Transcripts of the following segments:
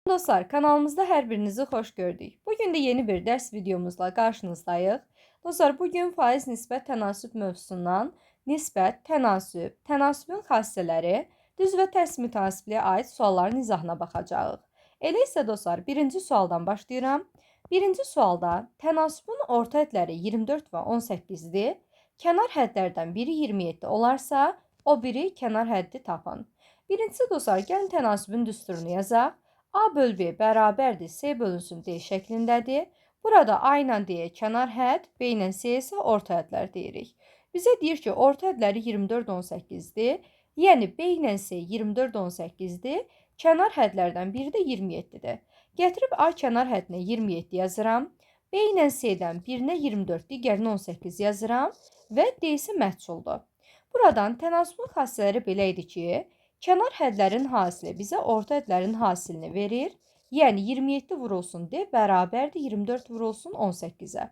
Dostlar, kanalımızda hər birinizi xoş gördük. Bugün də yeni bir dərs videomuzla qarşınızdayıq. Dostlar, bugün faiz nisbət tənasüb mövzusundan nisbət, tənasüb, tənasübün xassələri, düz və tərs mütənasibliyə aid sualların izahına baxacağıq. Elə isə dostlar, birinci sualdan başlayıram. Birinci sualda tənasübün orta hədləri 24 və 18-dir. Kənar hədlərdən biri 27 olarsa, o biri kənar həddi tapın. Birincisi dostlar, gəlin tənasübün düsturunu yazaq. A bölü B bərabərdir, C bölünsün D şəklindədir. Burada A ilə D kənar hədd, B ilə C isə orta hədlər deyirik. Bizə deyir ki, orta hədləri 24-18-dir. Yəni B ilə C 24-18-dir. Kənar hədlərdən biri də 27-dir. Gətirib A kənar həddinə 27 yazıram. B ilə C-dən birinə 24, digərinə 18 yazıram və D isə məhsuldur. Buradan tənasübün xassələri belə idi ki, kənar hədlərin hasili bizə orta hədlərin hasilini verir. Yəni 27 vurulsun D bərabərdir 24 vurulsun 18-ə.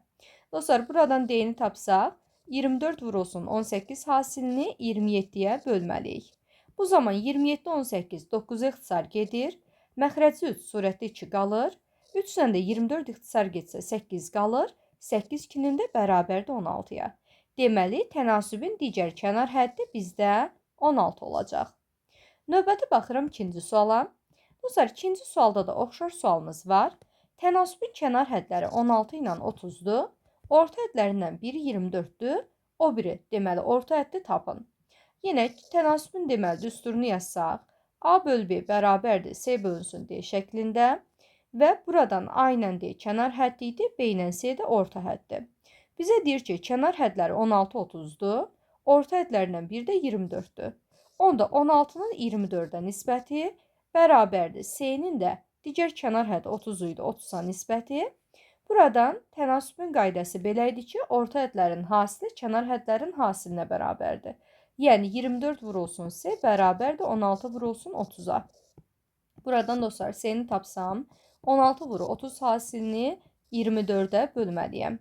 Dostlar, buradan D-ni tapsaq, 24 vurulsun 18 hasilini 27-yə bölməliyik. Bu zaman 27, 18, 9 ixtisar gedir. Məxrəci 3, surəti 2 qalır. 3 ilə də 24 ixtisar getsə 8 qalır. 8 2-nin də bərabərdir 16-ya. Deməli, tənasübün digər kənar həddi bizdə 16 olacaq. Növbəti baxıram ikinci suala. Dostlar, ikinci sualda da oxşar sualımız var. Tənasübün kənar hədləri 16 ilə 30-dur. Orta hədlərindən biri 24-dür. O biri, deməli, orta həddi tapın. Yenə tənasübün deməli düsturunu yazsaq, A bölü B bərabərdir, C bölünsün D şəklində və buradan A ilə D kənar həddi idi, B ilə C də orta həddi. Bizə deyir ki, kənar hədləri 16-30-dur. Orta hədlərindən biri də 24-dür. Onda 16-nın 24-ə nisbəti bərabərdir. C-nin də digər kənar həddi 30 idi, 30-a nisbəti. Buradan tənasübün qaydası belə idi ki, orta hədlərin hasili kənar hədlərin hasilinə bərabərdir. Yəni 24 vurulsun C bərabərdir 16 vurulsun 30-a. Buradan dostlar C-ni tapsam, 16 vuru 30 hasilini 24-ə bölməliyəm.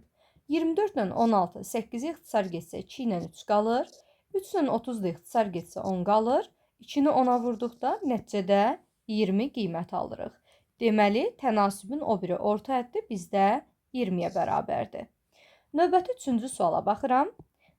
24 ilə 16, 8-i ixtisar getsə 2 ilə 3 qalır. 3-ün 30-da ixtisar getsə 10 qalır. 2-ni 10-a vurduqda nəticədə 20 qiymət alırıq. Deməli, tənasübün o biri orta həddi bizdə 20-yə bərabərdir. Növbəti 3-cü suala baxıram.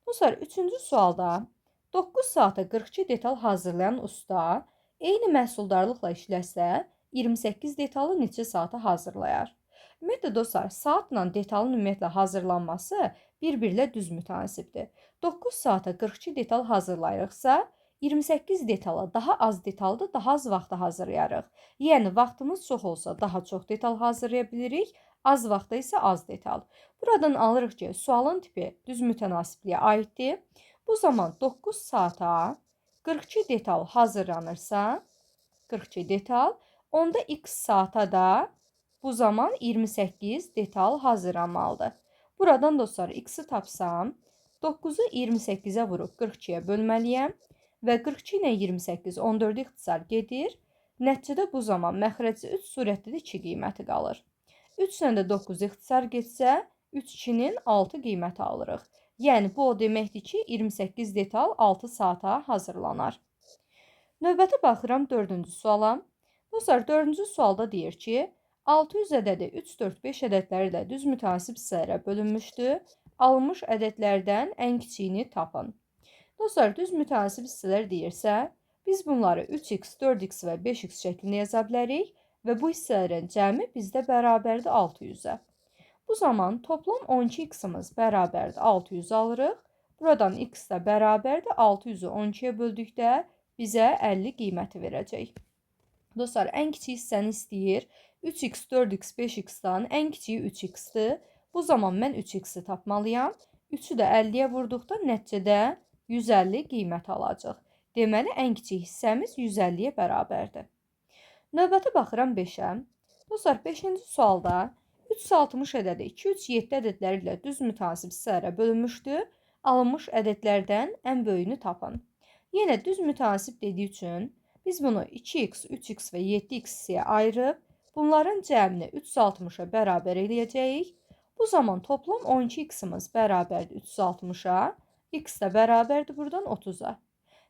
Dostlar, 3-cü sualda 9 saata 42 detal hazırlayan usta eyni məhsuldarlıqla işləsə 28 detalı neçə saata hazırlayar? Ümumiyyətlə dostlar, saatla detalın ümumiyyətlə hazırlanması bir-birlə düz mütənasibdir. 9 saata 42 detal hazırlayırıqsa, 28 detala daha az detalda daha az vaxtda hazırlayarıq. Yəni, vaxtımız çox olsa daha çox detal hazırlaya bilirik, az vaxtda isə az detal. Buradan alırıq ki, sualın tipi düz mütənasibliyə aiddir. Bu zaman 9 saata 42 detal hazırlanırsa, 42 detal, onda x saata da bu zaman 28 detal hazırlanmalıdır. Buradan dostlar x-i tapsam, 9-u 28-ə vurub 42-yə bölməliyəm və 42 ilə 28 14 ixtisar gedir. Nəticədə bu zaman məxrəci 3 surətdə də 2 qiyməti qalır. 3 ilə də 9 ixtisar getsə 3 2-nin 6 qiyməti alırıq. Yəni bu o deməkdir ki, 28 detal 6 saata hazırlanar. Növbəti baxıram 4-cü suala. Dostlar, 4-cü sualda deyir ki, 600 ədədi 3, 4, 5 ədədləri ilə düz mütənasib hissələrə bölünmüşdür. Alınmış ədədlərdən ən kiçiyini tapın. Dostlar, düz mütənasib hissələr deyirsə, biz bunları 3x, 4x və 5x şəklində yaza bilərik və bu hissələrin cəmi bizdə bərabərdir 600-ə. Bu zaman toplam 12x-imiz bərabərdir 600 alırıq. Buradan x də bərabərdir 600-ü 12-yə böldükdə bizə 50 qiyməti verəcək. Dostlar, ən kiçik hissəni istəyir. 3x, 4x, 5x-dan ən kiçiyi 3x-dir. Bu zaman mən 3x-i tapmalıyam. 3-ü də 50-yə vurduqda nəticədə 150 qiymət alacaq. Deməli, ən kiçik hissəmiz 150-yə bərabərdir. Növbəti baxıram 5-ə. Dostlar, 5-ci sualda 360 ədədi 2, 3, 7 ədədləri ilə düz mütənasib hissələrə bölünmüşdür. Alınmış ədədlərdən ən böyüyünü tapın. Yenə düz mütənasib dediyi üçün biz bunu 2x, 3x və 7x hissəyə ayırıb bunların cəmini 360-a bərabər eləyəcəyik. Bu zaman toplam 12x-imiz bərabərdir 360-a, x də bərabərdir buradan 30-a.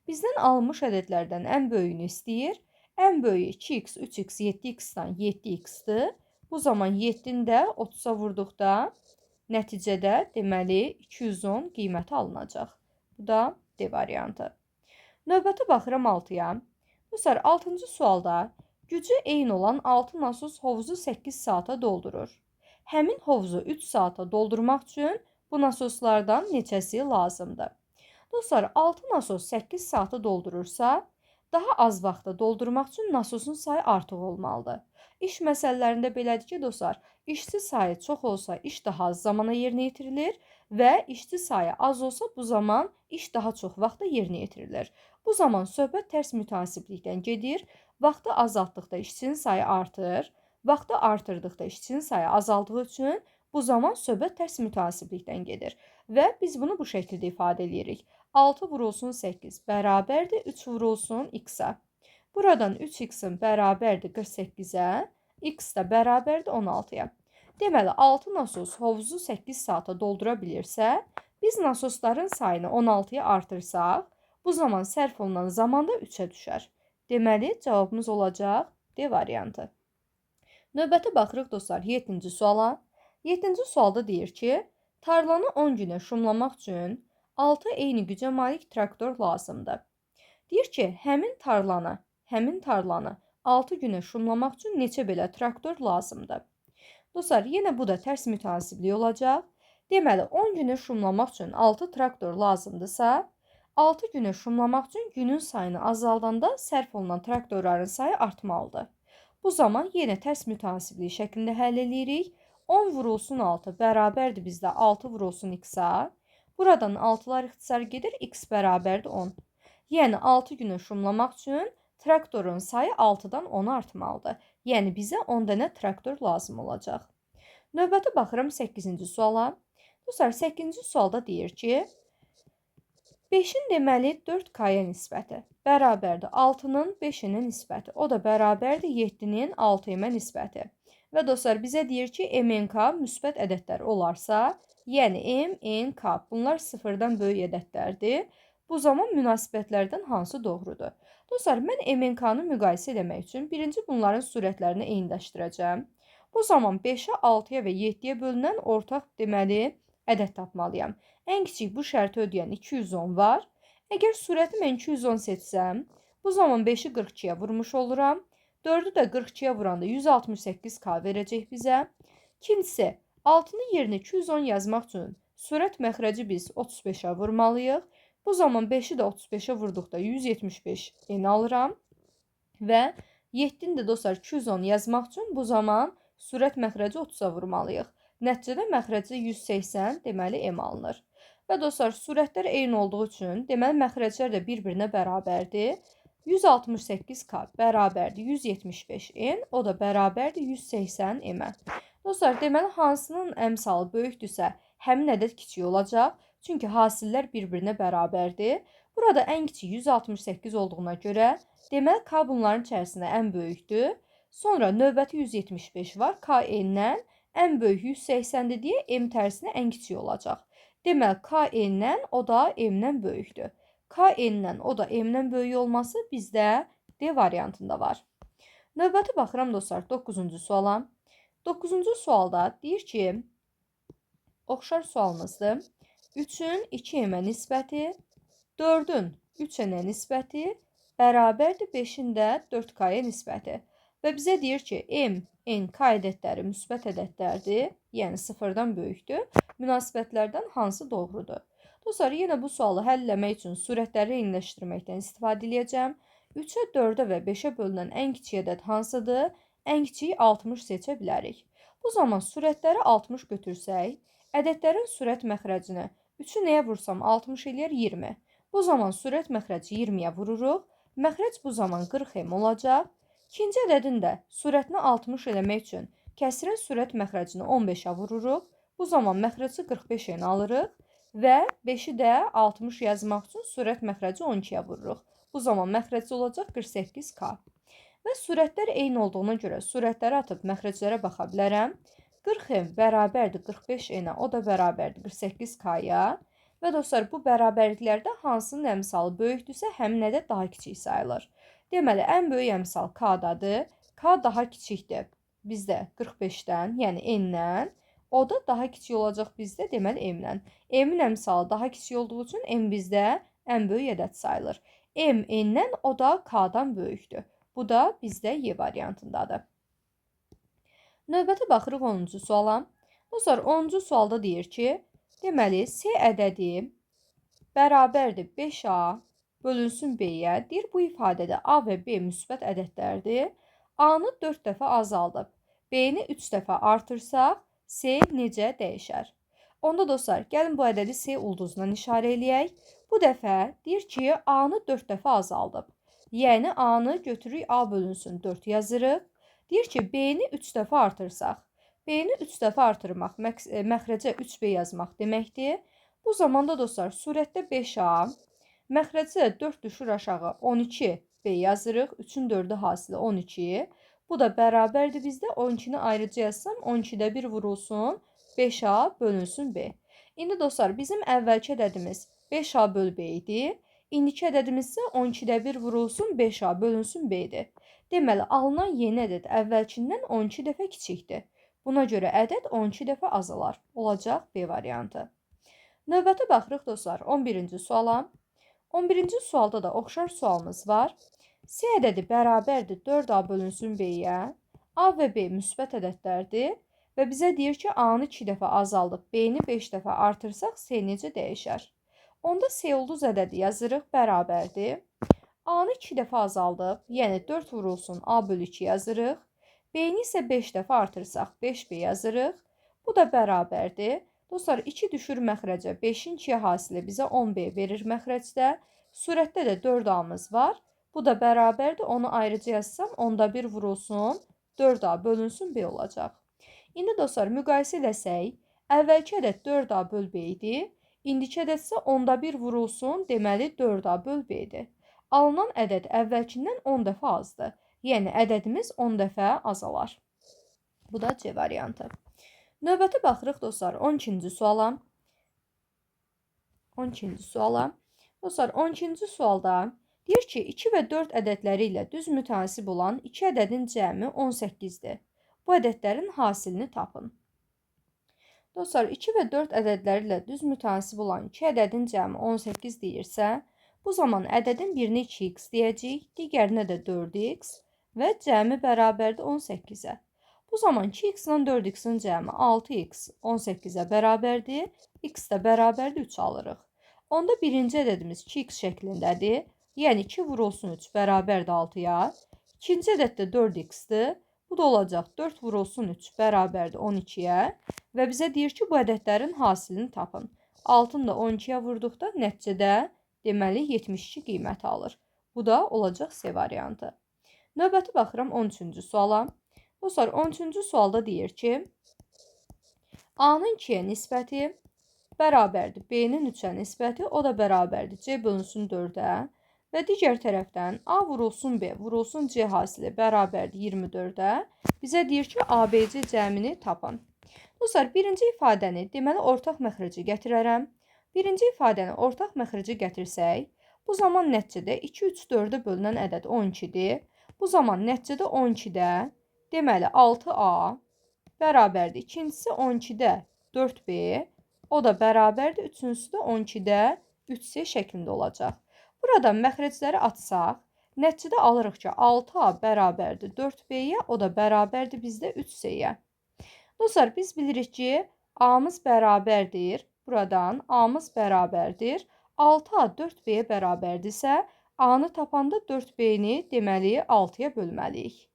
Bizdən alınmış ədədlərdən ən böyüyünü istəyir. Ən böyüyü 2x, 3x, 7x-dan 7x-dir. Bu zaman 7-ni də 30-a vurduqda nəticədə deməli 210 qiyməti alınacaq. Bu da D variantı. Növbəti baxıram 6-ya. Dostlar, 6-cı sualda gücü eyni olan 6 nasos hovuzu 8 saata doldurur. Həmin hovuzu 3 saata doldurmaq üçün bu nasoslardan neçəsi lazımdır? Dostlar, 6 nasos 8 saata doldurursa, daha az vaxtda doldurmaq üçün nasosun sayı artıq olmalıdır. İş məsələlərində belədir ki, dostlar, işçi sayı çox olsa iş daha az zamana yerinə yetirilir və işçi sayı az olsa bu zaman iş daha çox vaxtda yerinə yetirilir. Bu zaman söhbət tərs mütəsiblikdən gedir. Vaxtı azaltdıqda işçinin sayı artır. Vaxtı artırdıqda işçinin sayı azaldığı üçün bu zaman söhbət tərs mütəsiblikdən gedir. Və biz bunu bu şəkildə ifadə edirik. 6 vurulsun 8 bərabərdir 3 vurulsun x-ə. Buradan 3x-in bərabərdir 48-ə, x də bərabərdir 16-ya. Deməli, 6 nasos hovuzu 8 saata doldura bilirsə, biz nasosların sayını 16-ya artırsaq, bu zaman sərf olunan zaman da 3-ə düşər. Deməli, cavabımız olacaq D variantı. Növbəti baxırıq dostlar 7-ci suala. 7-ci sualda deyir ki, tarlanı 10 günə şumlamaq üçün 6 eyni gücə malik traktor lazımdır. Deyir ki, həmin tarlanı 6 günə şumlamaq üçün neçə belə traktor lazımdır? Dostlar, yenə bu da tərs mütəsiblik olacaq. Deməli, 10 günə şumlamaq üçün 6 traktor lazımdırsa, 6 günə şumlamaq üçün günün sayını azaldanda sərf olunan traktorların sayı artmalıdır. Bu zaman yenə tərs mütəsiblik şəklində həll edirik. 10 vurulsun 6 bərabərdir bizdə 6 vurulsun x-a. Buradan 6'lar ixtisar gedir, x bərabərdir 10. Yəni 6 günə şumlamaq üçün traktorun sayı 6-dan 10 artmalıdır. Yəni bizə 10 dənə traktor lazım olacaq. Növbəti baxıram 8-ci suala. Dostlar, 8-ci sualda deyir ki, 5-in deməli 4K-yə nisbəti bərabərdir 6-nın 5-inin nisbəti. O da bərabərdir 7-nin 6-ya nisbəti. Və dostlar, bizə deyir ki, MNK müsbət ədədlər olarsa, yəni M, N, K bunlar 0-dan böyük ədədlərdir. Bu zaman münasibətlərdən hansı doğrudur? Dostlar, mən MNK-nı müqayisə etmək üçün birinci bunların surətlərini eyniləşdirəcəm. Bu zaman 5-ə, 6-ya və 7-yə bölünən ortaq deməli ədəd tapmalıyam. Ən kiçik bu şərti ödəyən 210 var. Əgər surəti mən 210 seçsəm, bu zaman 5-i 42-yə vurmuş oluram. 4-ü də 42-yə vuranda 168K verəcək bizə. İkincisi, 6-nın yerinə 210 yazmaq üçün surət məxrəci biz 35-ə vurmalıyıq. Bu zaman 5-i də 35-ə vurduqda 175 alıram. Və 7-ni də dostlar 210 yazmaq üçün bu zaman surət məxrəci 30-a vurmalıyıq. Nəticədə məxrəcdə 180 deməli M alınır. Və dostlar, surətlər eyni olduğu üçün deməli məxrəclər də bir-birinə bərabərdir. 168K bərabərdir 175N, o da bərabərdir 180M-ə. Dostlar, deməli hansının əmsalı böyükdürsə, həmin ədəd kiçik olacaq. Çünki hasillər bir-birinə bərabərdir. Burada ən kiçik 168 olduğuna görə, deməli K bunların içərisində ən böyükdür. Sonra növbəti 175 var, K N-dən ən böyük 180-dir deyə M tərsinə ən kiçik olacaq. Deməli, K N-dən o da M-dən böyükdür. K N-dən o da M-dən böyük olması bizdə D variantında var. Növbəti baxıram dostlar 9-cu suala. 9-cu sualda deyir ki, oxşar sualımızdır. 3-ün 2M-ə nisbəti, 4-ün 3N-ə nisbəti bərabərdir 5-in də 4K-yə nisbəti. Və bizə deyir ki, M, N, K ədədləri müsbət ədədlərdir, yəni 0-dan böyükdür. Münasibətlərdən hansı doğrudur? Dostlar, yenə bu sualı həll etmək üçün surətləri eyniləşdirməkdən istifadə edəcəm. 3-ə, 4-ə və 5-ə bölünən ən kiçik ədəd hansıdır? Ən kiçiyi 60 seçə bilərik. Bu zaman surətləri 60 götürsək, ədədlərin surət məxrəcini 3-ü nəyə vursam 60 eləyər 20. Bu zaman surət məxrəci 20-yə vururuq. Məxrəc bu zaman 40M olacaq. İkinci ədədin də surətini 60 eləmək üçün kəsrin surət məxrəcini 15-ə vururuq. Bu zaman məxrəci 45N alırıq və 5-i də 60 yazmaq üçün surət məxrəci 12-yə vururuq. Bu zaman məxrəci olacaq 48K. Və surətlər eyni olduğuna görə surətləri atıb məxrəclərə baxa bilərəm. 40M bərabərdir 45N-ə, o da bərabərdir 48K-ya. Və dostlar, bu bərabərliklərdə hansının əmsalı böyükdürsə, həmin ədəd daha kiçik sayılır. Deməli, ən böyük əmsal K-dadır. K daha kiçikdir bizdə 45-dən, yəni N-dən. O da daha kiçik olacaq bizdə, deməli M-dən. M-in əmsalı daha kiçik olduğu üçün M bizdə ən böyük ədəd sayılır. M N-dən, o da K-dan böyükdür. Bu da bizdə Y variantındadır. Növbəti baxırıq 10-cu suala. Dostlar, 10-cu sualda deyir ki, deməli, C ədədi bərabərdir 5A bölünsün B-yə. Deyir, bu ifadədə A və B müsbət ədədlərdir. A-nı 4 dəfə azaldıb, B-ni 3 dəfə artırsaq, C necə dəyişər? Onda dostlar, gəlin bu ədədi C ulduzundan işarə eləyək. Bu dəfə deyir ki, A-nı 4 dəfə azaldıb. Yəni, A-nı götürürük, A bölünsün 4 yazırıq. Deyir ki, B-ni 3 dəfə artırsaq. B-ni 3 dəfə artırmaq, məxrəcə 3B yazmaq deməkdir. Bu zamanda dostlar, surətdə 5A, məxrəcə 4 düşür aşağı 12B yazırıq. 3-ün 4-ü hasili 12. Bu da bərabərdir bizdə. 12-ni ayrıca yazsam, 12-də 1 vurulsun, 5A bölünsün B. İndi dostlar, bizim əvvəlki ədədimiz 5A böl B idi. İndiki ədədimiz isə 12-də 1 vurulsun, 5A bölünsün B-dir. Deməli, alınan yeni ədəd əvvəlkindən 12 dəfə kiçikdir. Buna görə ədəd 12 dəfə azalar. Olacaq B variantı. Növbəti baxırıq dostlar 11-ci suala. 11-ci sualda da oxşar sualımız var. C ədədi bərabərdir 4A bölünsün B-yə. A və B müsbət ədədlərdir və bizə deyir ki, A-nı 2 dəfə azaldıb, B-ni 5 dəfə artırsaq, C necə dəyişər? Onda C ulduz ədədi yazırıq, bərabərdir. A-nı 2 dəfə azaldıb, yəni 4 vurulsun A bölü 2 yazırıq. B-ni isə 5 dəfə artırsaq, 5B yazırıq. Bu da bərabərdir. Dostlar, 2 düşür məxrəcə, 5-in 2-yə hasili bizə 10B verir məxrəcdə. Surətdə də 4A-mız var. Bu da bərabərdir. Onu ayrıca yazsam, 10-da 1 vurulsun, 4A bölünsün B olacaq. İndi dostlar, müqayisə eləsək, əvvəlki ədəd 4A böl B idi. İndiki ədəd isə 10-da 1 vurulsun, deməli 4A böl B-dir. Alınan ədəd əvvəlkindən 10 dəfə azdır. Yəni, ədədimiz 10 dəfə azalar. Bu da C variantı. Növbəti baxırıq dostlar 12-ci suala. 12-ci suala. Dostlar 12-ci sualda deyir ki, 2 və 4 ədədləri ilə düz mütənasib olan 2 ədədin cəmi 18-dir. Bu ədədlərin hasilini tapın. Dostlar, 2 və 4 ədədləri ilə düz mütənasib olan 2 ədədin cəmi 18 deyirsə, bu zaman ədədin birini 2x deyəcəyik, digərinə də 4x və cəmi bərabərdir 18-ə. Bu zaman 2x ilə 4x-in cəmi 6x 18-ə bərabərdir, x də bərabərdir 3 alırıq. Onda birinci ədədimiz 2x şəklindədir, yəni 2 vurulsun 3 bərabərdir 6-ya. İkinci ədəd də 4x-dir, bu da olacaq 4 vurulsun 3 bərabərdir 12-yə və bizə deyir ki, bu ədədlərin hasilini tapın. 6-nı da 12-yə vurduqda nəticədə deməli 72 qiyməti alır. Bu da olacaq C variantı. Növbəti baxıram 13-cü suala. Dostlar, 13-cü sualda deyir ki, A-nın 2-yə nisbəti bərabərdir B-nin 3-ə nisbəti, o da bərabərdir C bölünsün 4-ə və digər tərəfdən A vurulsun B vurulsun C hasili bərabərdir 24-ə. Bizə deyir ki, ABC cəmini tapın. Dostlar, birinci ifadəni deməli ortaq məxrəci gətirərəm. Birinci ifadəni ortaq məxrəci gətirsək, bu zaman nəticədə 2, 3, 4-ə bölünən ədəd 12-dir. Bu zaman nəticədə 12-də deməli 6A bərabərdir. İkincisi 12-də 4B, o da bərabərdir. Üçüncüsü də 12-də 3C şəklində olacaq. Buradan məxrəcləri atsaq, nəticədə alırıq ki, 6A bərabərdir 4B-yə, o da bərabərdir bizdə 3C-yə. Dostlar, biz bilirik ki, A-mız bərabərdir. Buradan A-mız bərabərdir. 6A 4B-yə bərabərdirsə, A-nı tapanda 4B-ni deməli 6-ya bölməliyik.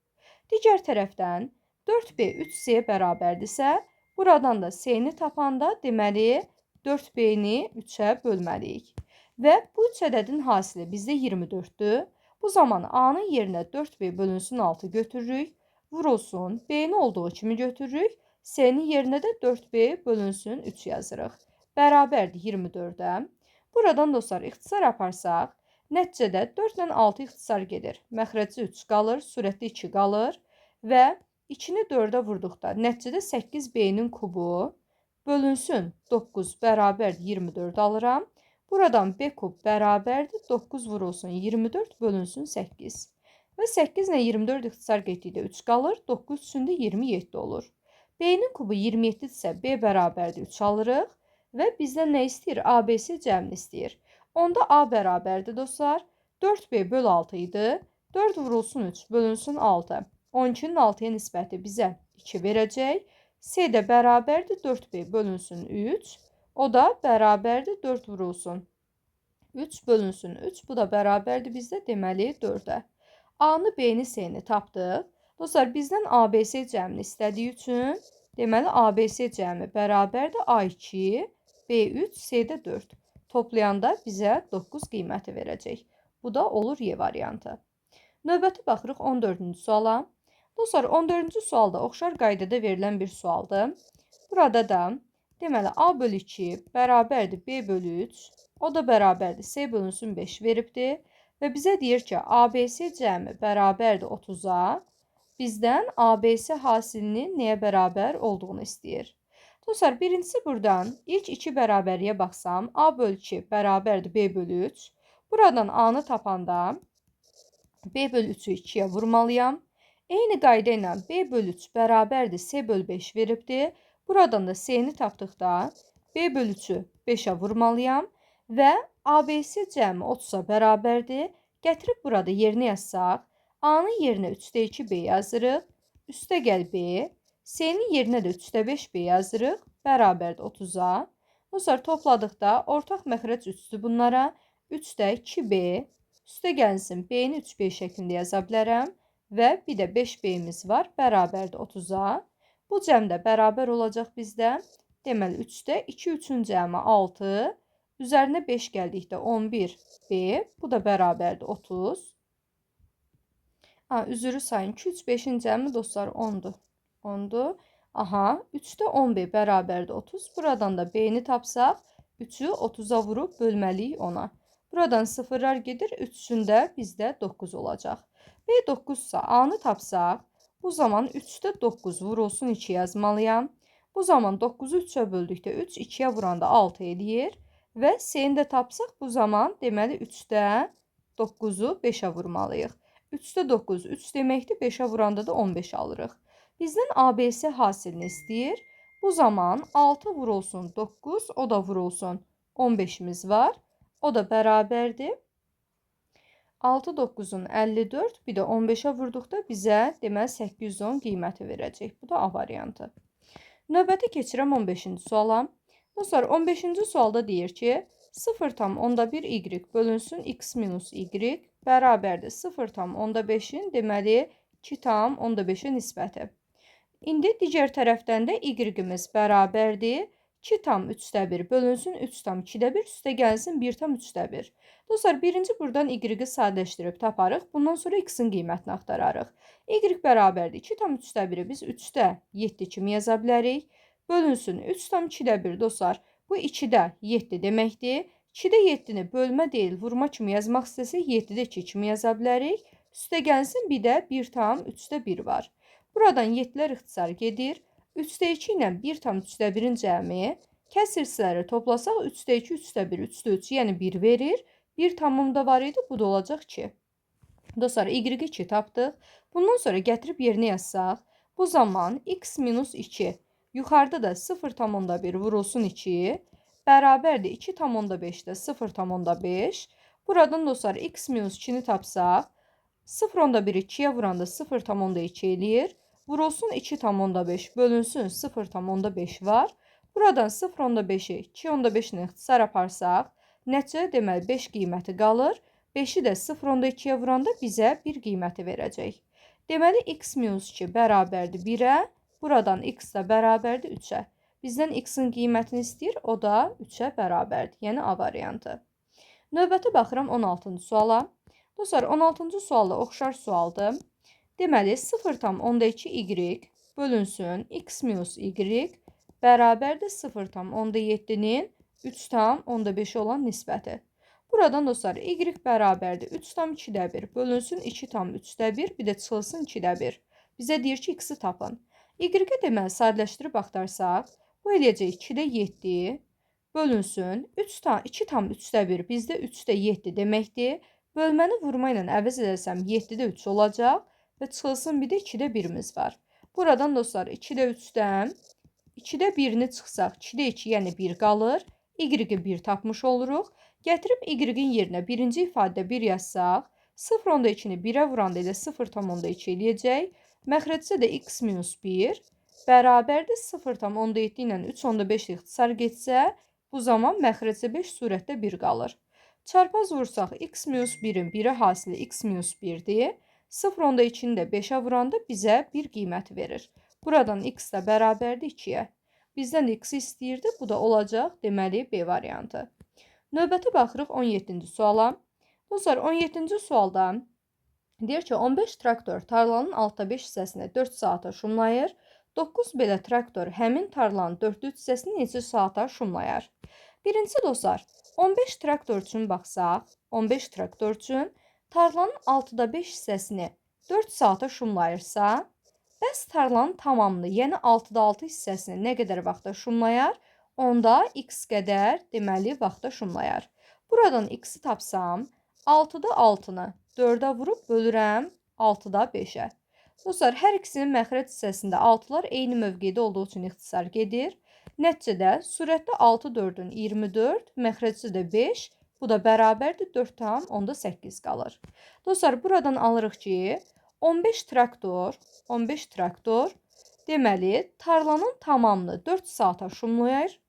Digər tərəfdən 4B 3C-yə bərabərdirsə, buradan da C-ni tapanda deməli 4B-ni 3-ə bölməliyik. Və bu 3 ədədin hasili bizdə 24-dür. Bu zaman A-nın yerinə 4B bölünsün 6 götürürük. Vurulsun, B-ni olduğu kimi götürürük. C-nin yerinə də 4B bölünsün 3 yazırıq. Bərabərdir 24-ə. Buradan dostlar ixtisar aparsaq, nəticədə 4 ilə 6 ixtisar gedir. Məxrəcdə 3 qalır, surətdə 2 qalır və 2-ni 4-ə vurduqda nəticədə 8B-nin kubu bölünsün 9 bərabərdir 24 alıram. Buradan B kub bərabərdir 9 vurulsun 24 bölünsün 8. Və 8 ilə 24 ixtisar getdikdə 3 qalır. 9 üçündə 27 olur. B-nin kubu 27-dirsə B bərabərdir 3 alırıq. Və bizdən nə istəyir? ABC cəmini istəyir. Onda A bərabərdir dostlar. 4B bölü 6 idi. 4 vurulsun 3 bölünsün 6. 12-nin 6-ya nisbəti bizə 2 verəcək. C də bərabərdir 4B bölünsün 3. O da bərabərdir 4 vurulsun 3 bölünsün 3. Bu da bərabərdir bizdə deməli 4-ə. A-nı, B-ni, C-ni tapdıq. Dostlar, bizdən ABC cəmini istədiyi üçün deməli ABC cəmi bərabərdir A2, B3, C-də 4. Toplayanda bizə 9 qiyməti verəcək. Bu da olur Y variantı. Növbəti baxırıq 14-cü suala. Dostlar, 14-cü sualda oxşar qaydada verilən bir sualdır. Burada da deməli A bölü 2 bərabərdir B bölü 3. O da bərabərdir C bölünsün 5 veribdir. Və bizə deyir ki, ABC cəmi bərabərdir 30-a. Bizdən ABC hasilinin nəyə bərabər olduğunu istəyir. Dostlar, birincisi buradan ilk iki bərabəriyə baxsam, A bölü 2 bərabərdir B bölü 3. Buradan A-nı tapanda B bölü 3-ü 2-yə vurmalıyam. Eyni qayda ilə B bölü 3 bərabərdir C bölü 5 veribdir. Buradan da C-ni tapdıqda B bölü 3-ü 5-ə vurmalıyam. Və ABC cəmi 30-a bərabərdir. Gətirib burada yerinə yazsaq, A-nın yerinə 3-də 2B yazırıq. Üstə gəl B. C-nin yerinə də 3-də 5B yazırıq. Bərabərdir 30-a. Dostlar, topladıqda ortaq məxrəc 3-dür bunlara. 3-də 2B. Üstə gəlsin B-ni 3B şəklində yaza bilərəm. Və bir də 5B-miz var. Bərabərdir 30-a. Bu cəm də bərabər olacaq bizdə. Deməli, 3-də 2 3-ün cəmi 6. Üzərinə 5 gəldikdə 11B. Bu da bərabərdir 30. Üzürü sayın. 2 3 5-in cəmi dostlar 10-dur. 10-dur. Aha, 3-də 10B bərabərdir 30. Buradan da B-ni tapsaq, 3-ü 30-a vurub bölməliyik 10-a. Buradan sıfırlar gedir. 3-ündə bizdə 9 olacaq. B 9-sa A-nı tapsaq, bu zaman 3-də 9 vurulsun 2 yazmalıyam. Bu zaman 9-u 3-ə böldükdə 3, 2-yə vuranda 6 eləyir. Və C-ni də tapsaq, bu zaman deməli 3-də 9-u 5-ə vurmalıyıq. 3-də 9, 3 deməkdir, 5-ə vuranda da 15 alırıq. Bizdən ABC hasilini istəyir. Bu zaman 6 vurulsun 9, o da vurulsun 15-imiz var. O da bərabərdir. 6 9-un 54, bir də 15-ə vurduqda bizə deməli 810 qiyməti verəcək. Bu da A variantı. Növbəti keçirəm 15-ci suala. Dostlar, 15-ci sualda deyir ki, 0,1 y bölünsün x minus y bərabərdir 0,5-in deməli 2,5-ə nisbəti. İndi digər tərəfdən də y-imiz bərabərdir 2,3 bölünsün 3,2 üstə gəlsin 1,3. Dostlar, birinci buradan y-i sadələşdirib taparıq. Bundan sonra x-in qiymətini axtararıq. Y bərabərdir 2,3 biz 3-də 7 kimi yaza bilərik. Bölünsün 3,2 dostlar. Bu 2-də 7 deməkdir. 2-də 7-ni bölmə deyil, vurma kimi yazmaq istəsək 7-də 2 kimi yaza bilərik. Üstə gəlsin bir də 1,3 var. Buradan 7-lər ixtisar gedir. 3-də 2 ilə 1,3-in cəmi kəsr hissələri toplasaq 3-də 2, 3-də 1, 3-də 3, yəni 1 verir. 1 tamamda var idi, bu da olacaq 2. Dostlar, y2 tapdıq. Bundan sonra gətirib yerinə yazsaq, bu zaman x minus 2 yuxarıda da 0,1 vurulsun 2 bərabərdir 2,5-də 0,5. Buradan dostlar x minus 2-ni tapsaq, 0,1-i 2-yə vuranda 0,2 eləyir. Vurulsun 2,5 bölünsün 0,5 var. Buradan 0,5-i 2,5 ilə ixtisar aparsaq, nəticədə deməli 5 qiyməti qalır. 5-i də 0,2-yə vuranda bizə 1 qiyməti verəcək. Deməli x minus 2 bərabərdir 1-ə. Buradan x də bərabərdir 3-ə. Bizdən x-in qiymətini istəyir, o da 3-ə bərabərdir. Yəni A variantı. Növbəti baxıram 16-cı suala. Dostlar, 16-cı sualda oxşar sualdır. Deməli 0,2 y bölünsün x minus y bərabərdir 0,7-nin 3,5 olan nisbəti. Buradan dostlar y bərabərdir 3,2 bölünsün 2,3 bir də çıxılsın 2-1. Bizə deyir ki, x-i tapın. Y-ə deməli sadələşdirib axtarsaq, bu eləyəcək 2-də 7 bölünsün 2,3 bizdə 3-də 7 deməkdir. Bölməni vurma ilə əvəz edərsəm 7-də 3 olacaq və çıxılsın bir də 2-də 1-imiz var. Buradan dostlar 2-də 3-dən 2-də 1-ni çıxsaq 2-də 2, yəni 1 qalır. Y-i 1 tapmış oluruq. Gətirib Y-in yerinə birinci ifadədə 1 yazsaq, 0,2-ni 1-ə vuranda elə 0,2 eləyəcək. Məxrəcdə də x minus 1 bərabərdir 0,7 ilə 3,5 ixtisar getsə, bu zaman məxrəcdə 5 surətdə 1 qalır. Çarpaz vursaq x minus 1-in 1-ə hasili x minus 1-dir. 0,2-ni də 5-ə vuranda bizə 1 qiyməti verir. Buradan x də bərabərdir 2-yə. Bizdən x istəyirdi, bu da olacaq, deməli B variantı. Növbəti baxırıq 17-ci suala. Dostlar, 17-ci sualda deyir ki, 15 traktor tarlanın 6/5 hissəsini 4 saata şumlayır. 9 belə traktor həmin tarlanın 4-lü hissəsini neçə saata şumlayar? Birincisi dostlar, 15 traktor üçün baxsaq, 15 traktor üçün tarlanın 6/5 hissəsini 4 saata şumlayırsa, bəs tarlanın tamamını, yəni 6/6 hissəsini nə qədər vaxtda şumlayar? Onda x qədər, deməli, vaxtda şumlayar. Buradan x-i tapsam, 6-da 6-nı 4-ə vurub bölürəm 6-da 5-ə. Dostlar, hər ikisinin məxrəc hissəsində 6-lar eyni mövqedə olduğu üçün ixtisar gedir. Nəticədə surətdə 6 4-ün 24, məxrəcdə də 5, bu da bərabərdir 4,8 qalır. Dostlar, buradan alırıq ki, 15 traktor deməli tarlanın tamamını 4 saata şumlayır.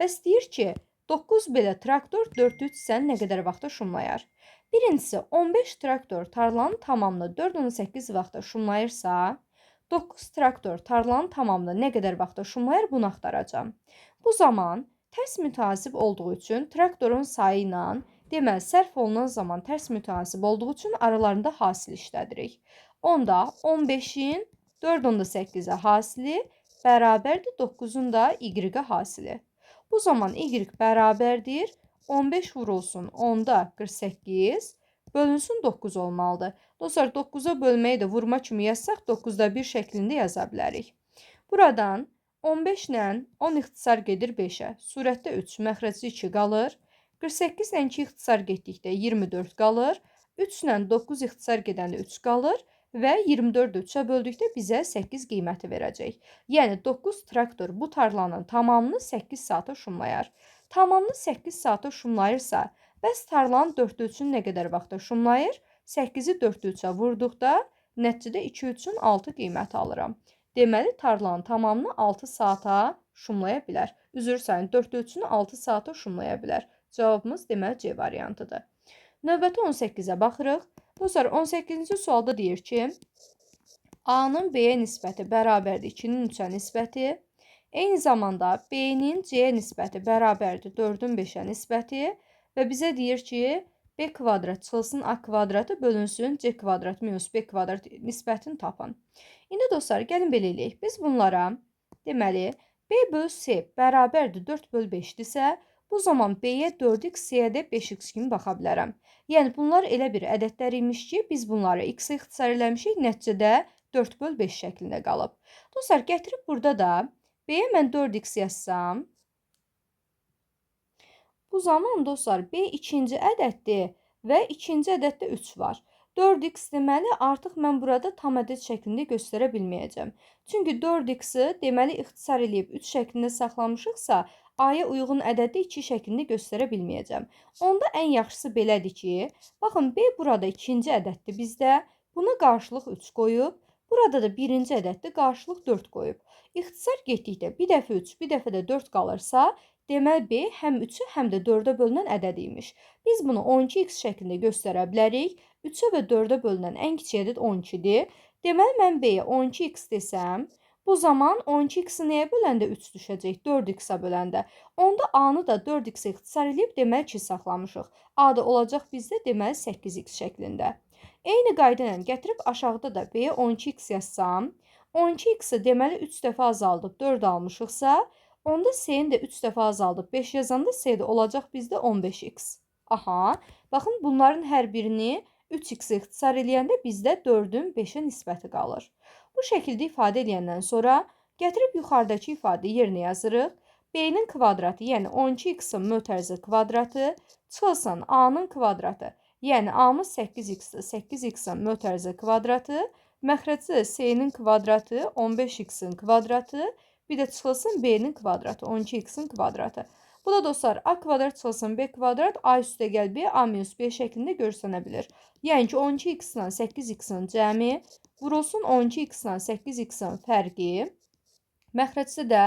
Bəs deyir ki, 9 belə traktor 4-lü hissəni nə qədər vaxtda şumlayar? Birincisi, 15 traktor tarlanın tamamını 4,8 vaxtda şumlayırsa, 9 traktor tarlanın tamamını nə qədər vaxtda şumlayır, bunu axtaracağım. Bu zaman tərs mütənsib olduğu üçün traktorun sayı ilə, deməli, sərf olunan zaman tərs mütənsib olduğu üçün aralarında hasil işlədirik. Onda 15-in 4,8-ə hasili bərabərdir 9-un da y-ə hasili. Bu zaman y bərabərdir 15 vurulsun 10-da 48 bölünsün 9 olmalıdır. Dostlar, 9-a bölməyi də vurma kimi yazsaq 9-da 1 şəklində yaza bilərik. Buradan 15 ilə 10 ixtisar gedir 5-ə. Surətdə 3, məxrəcdə 2 qalır. 48 ilə 2 ixtisar getdikdə 24 qalır. 3 ilə 9 ixtisar gedəndə 3 qalır və 24-ü 3-ə böldükdə bizə 8 qiyməti verəcək. Yəni 9 traktor bu tarlanın tamamını 8 saata şumlayar. Tamamını 8 saata şumlayırsa, bəs tarlanın 4-lü üçün nə qədər vaxtda şumlayır? 8-i 4-lü 3-ə vurduqda nəticədə 2 üçün 6 qiyməti alıram. Deməli, tarlanın tamamını 6 saata şumlaya bilər. Üzr sayın, 4-lü üçünü 6 saata şumlaya bilər. Cavabımız deməli C variantıdır. Növbəti 18-ə baxırıq. Dostlar, 18-ci sualda deyir ki, A-nın B-yə nisbəti bərabərdir 2-nin 3-ə nisbəti. Eyni zamanda B-nin C-yə nisbəti bərabərdir 4-ün 5-ə nisbəti və bizə deyir ki, B kvadrat çıxılsın A kvadratı bölünsün C kvadrat minus B kvadrat nisbətini tapın. İndi dostlar, gəlin belə eləyək. Biz bunlara, deməli, B bölü C bərabərdir 4 bölü 5-dirsə, bu zaman B-yə 4x, C-yə də 5x kimi baxa bilərəm. Yəni, bunlar elə bir ədədlər imiş ki, biz bunları x-ə ixtisar eləmişik, nəticədə 4 bölü 5 şəklində qalıb. Dostlar, gətirib burada da B-yə mən 4x yazsam, bu zaman dostlar B ikinci ədəddir və ikinci ədəddə 3 var. 4x deməli artıq mən burada tam ədəd şəklində göstərə bilməyəcəm. Çünki 4x-i deməli ixtisar eləyib 3 şəklində saxlamışıqsa, A-ya uyğun ədədi 2 şəklində göstərə bilməyəcəm. Onda ən yaxşısı belədir ki, baxın B burada ikinci ədəddir bizdə, buna qarşılıq 3 qoyub, burada da birinci ədəddir, qarşılıq 4 qoyub. İxtisar getdikdə bir dəfə 3, bir dəfə də 4 qalırsa, deməli B həm 3-ü, həm də 4-ə bölünən ədəd imiş. Biz bunu 12x şəklində göstərə bilərik. 3-ə və 4-ə bölünən ən kiçik ədəd 12-dir. Deməli, mən B-yə 12x desəm, bu zaman 12x-i nəyə böləndə 3 düşəcək? 4x-a böləndə. Onda A-nı da 4x-ə ixtisar edib, deməli 2 saxlamışıq. A da olacaq bizdə, deməli 8x şəklində. Eyni qayda ilə gətirib aşağıda da B-yə 12x yazsam, 12x-i deməli 3 dəfə azaldıb 4 almışıqsa, onda C-ni də 3 dəfə azaldıb 5 yazanda C-də olacaq bizdə 15x. Aha, baxın bunların hər birini 3x-i ixtisar eləyəndə bizdə 4-ün 5-ə nisbəti qalır. Bu şəkildə ifadə edəndən sonra gətirib yuxarıdakı ifadəni yerinə yazırıq. B-nin kvadratı, yəni 12x-in mötərizə kvadratı çıxılsın A-nın kvadratı. Yəni A-mız 8x-dir. 8x-in mötərizə kvadratı, məxrəci S-nin kvadratı 15x-in kvadratı, bir də çıxılsın B-nin kvadratı 12x-in kvadratı. Bu da dostlar A kvadrat çıxılsın B kvadrat A üstə gəl B A minus B şəklində görsənə bilir. Yəni ki 12x-la 8x-in cəmi vurulsun 12x-la 8x-in fərqi. Məxrəcdə də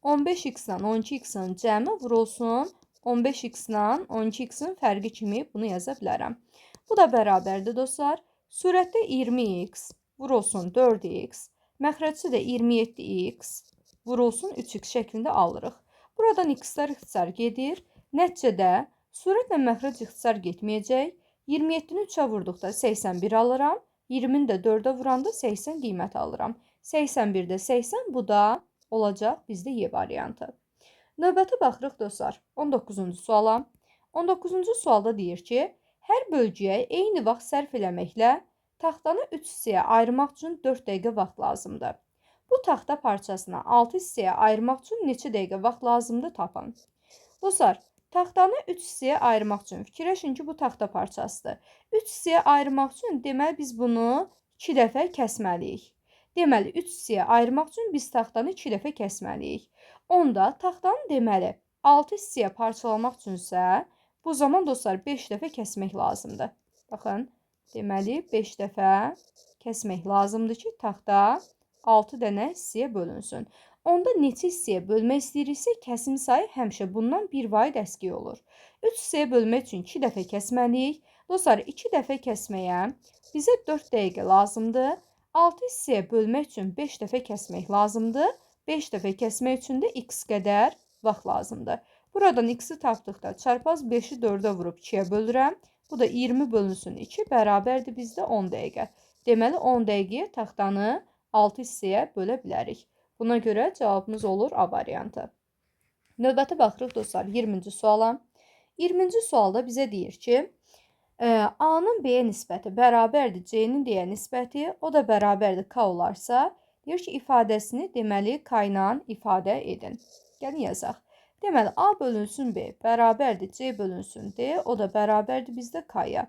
15x-la 12x-in cəmi vurulsun 15x-la 12x-in fərqi kimi bunu yaza bilərəm. Bu da bərabərdir dostlar. Surətdə 20x vurulsun 4x. Məxrəcdə də 27x vurulsun 3x şəklində alırıq. Buradan x-lər ixtisar gedir. Nəticədə surətlə məxrəc ixtisar getməyəcək. 27-ni 3-ə vurduqda 81 alıram. 20-ni də 4-ə vuranda 80 qiymət alıram. 81-də 80 bu da olacaq bizdə Y variantı. Növbəti baxırıq dostlar 19-cu suala. 19-cu sualda deyir ki, hər bölgüyə eyni vaxt sərf eləməklə taxtanı 3 hissəyə ayırmaq üçün 4 dəqiqə vaxt lazımdır. Bu taxta parçasına 6 hissəyə ayırmaq üçün neçə dəqiqə vaxt lazımdır tapın. Dostlar, taxtanı 3 hissəyə ayırmaq üçün fikirləşin ki, bu taxta parçasıdır. 3 hissəyə ayırmaq üçün deməli biz bunu 2 dəfə kəsməliyik. Deməli 3 hissəyə ayırmaq üçün biz taxtanı 2 dəfə kəsməliyik. Onda taxtanı deməli 6 hissəyə parçalamaq üçünsə bu zaman dostlar 5 dəfə kəsmək lazımdır. Baxın, deməli 5 dəfə kəsmək lazımdır ki, taxta 6 dənə hissəyə bölünsün. Onda neçə hissəyə bölmək istəyiriksə, kəsim sayı həmişə bundan 1 vahid əskik olur. 3 hissəyə bölmək üçün 2 dəfə kəsməliyik. Dostlar, 2 dəfə kəsməyə bizə 4 dəqiqə lazımdır. 6 hissəyə bölmək üçün 5 dəfə kəsmək lazımdır. 5 dəfə kəsmək üçün də x qədər vaxt lazımdır. Buradan x-i tapdıqda çarpaz 5-i 4-ə vurub 2-yə bölürəm. Bu da 20 bölünsün 2 bərabərdir bizdə 10 dəqiqə. Deməli 10 dəqiqəyə taxtanı 6 hissəyə bölə bilərik. Buna görə cavabımız olur A variantı. Növbəti baxırıq dostlar 20-ci suala. 20-ci sualda bizə deyir ki, A-nın B-yə nisbəti bərabərdir C-nin D-yə nisbəti, o da bərabərdir K olarsa, deyir ki, ifadəsini deməli K ilə ifadə edin. Gəlin yazaq. Deməli A bölünsün B bərabərdir C bölünsün D, o da bərabərdir bizdə K-ya.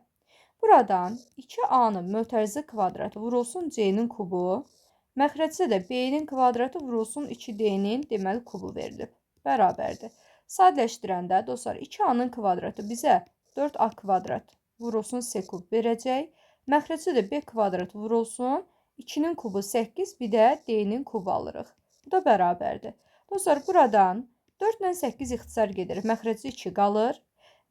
Buradan 2A-nın mötərizə kvadratı vurulsun C-nin kubu, məxrəcdə də B-nin kvadratı vurulsun 2D-nin deməli kubu verilib. Bərabərdir. Sadələşdirəndə dostlar 2A-nın kvadratı bizə 4A kvadrat vurulsun C kub verəcək. Məxrəcdə də B kvadrat vurulsun 2-nin kubu 8, bir də D-nin kubu alırıq. Bu da bərabərdir. Dostlar buradan 4 ilə 8 ixtisar gedir. Məxrəcdə 2 qalır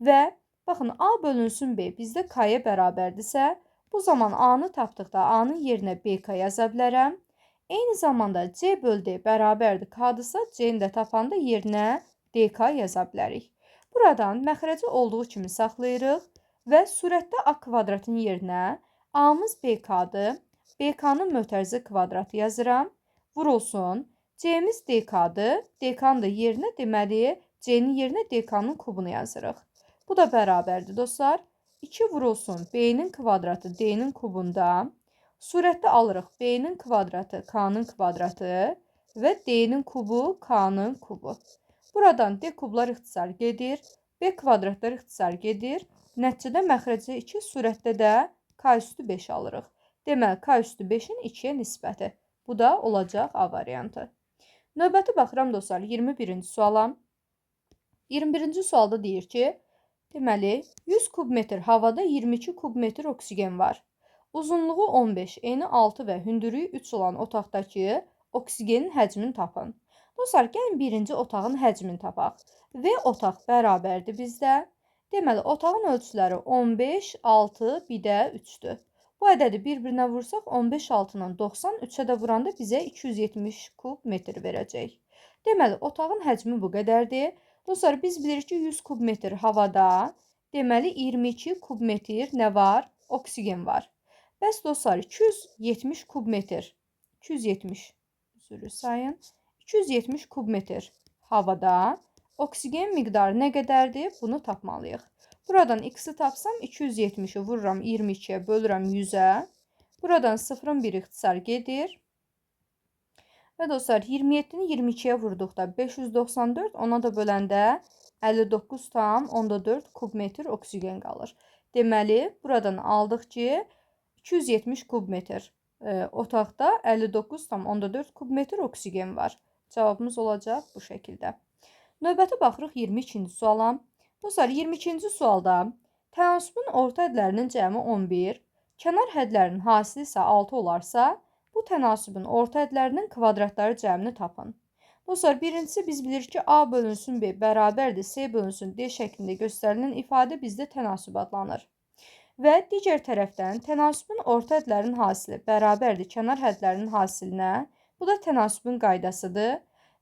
və baxın A bölünsün B bizdə K-yə bərabərdirsə, bu zaman A-nı tapdıqda A-nın yerinə BK yaza bilərəm. Eyni zamanda C böl D bərabərdir K-dırsa, C-ni də tapanda yerinə DK yaza bilərik. Buradan məxrəci olduğu kimi saxlayırıq və surətdə A kvadratın yerinə A-mız BK-dır. BK-nın mötərizə kvadratı yazıram. Vurulsun. C-miz DK-dır. DK-nın da yerinə deməli C-nin yerinə DK-nın kubunu yazırıq. Bu da bərabərdir dostlar. 2 vurulsun B-nin kvadratı D-nin kubunda. Surətdə alırıq B-nin kvadratı K-nın kvadratı və D-nin kubu K-nın kubu. Buradan D kublar ixtisar gedir. B kvadratlar ixtisar gedir. Nəticədə məxrəcə 2, surətdə də K üstü 5 alırıq. Deməli, K üstü 5-in 2-yə nisbəti. Bu da olacaq A variantı. Növbəti baxıram dostlar 21-ci suala. 21-ci sualda deyir ki, deməli 100 kubmetr havada 22 kubmetr oksigen var. Uzunluğu 15, eni 6 və hündürlüyü 3 olan otaqdakı oksigenin həcmini tapın. Dostlar, gəlin birinci otağın həcmini tapaq. V otaq bərabərdir bizdə. Deməli, otağın ölçüləri 15, 6, bir də 3-dür. Bu ədədi bir-birinə vursaq 15, 6 ilə 90, 3-ə də vuranda bizə 270 kub metr verəcək. Deməli, otağın həcmi bu qədərdir. Dostlar, biz bilirik ki, 100 kub metr havada, deməli 22 kub metr nə var? Oksigen var. Bəs dostlar, 270 kub metr, 270 kub metr havada oksigen miqdarı nə qədərdir? Bunu tapmalıyıq. Buradan x-i tapsam 270-i vururam 22-yə, bölürəm 100-ə. Buradan 0-ın 1 ixtisar gedir. Və dostlar 27-ni 22-yə vurduqda 594, ona da böləndə 59,4 kub metr oksigen qalır. Deməli, buradan aldıq ki, 270 kub metr. Otaqda 59,4 kub metr oksigen var. Cavabımız olacaq bu şəkildə. Növbəti baxırıq 22-ci suala. Dostlar, 22-ci sualda tənasübün orta hədlərinin cəmi 11, kənar hədlərinin hasili isə 6 olarsa, bu tənasübün orta hədlərinin kvadratları cəmini tapın. Dostlar, birincisi biz bilirik ki, A bölünsün B bərabərdir, C bölünsün D şəklində göstərilən ifadə bizdə tənasüb adlanır. Və digər tərəfdən tənasübün orta hədlərinin hasili bərabərdir kənar hədlərinin hasilinə. Bu da tənasübün qaydasıdır.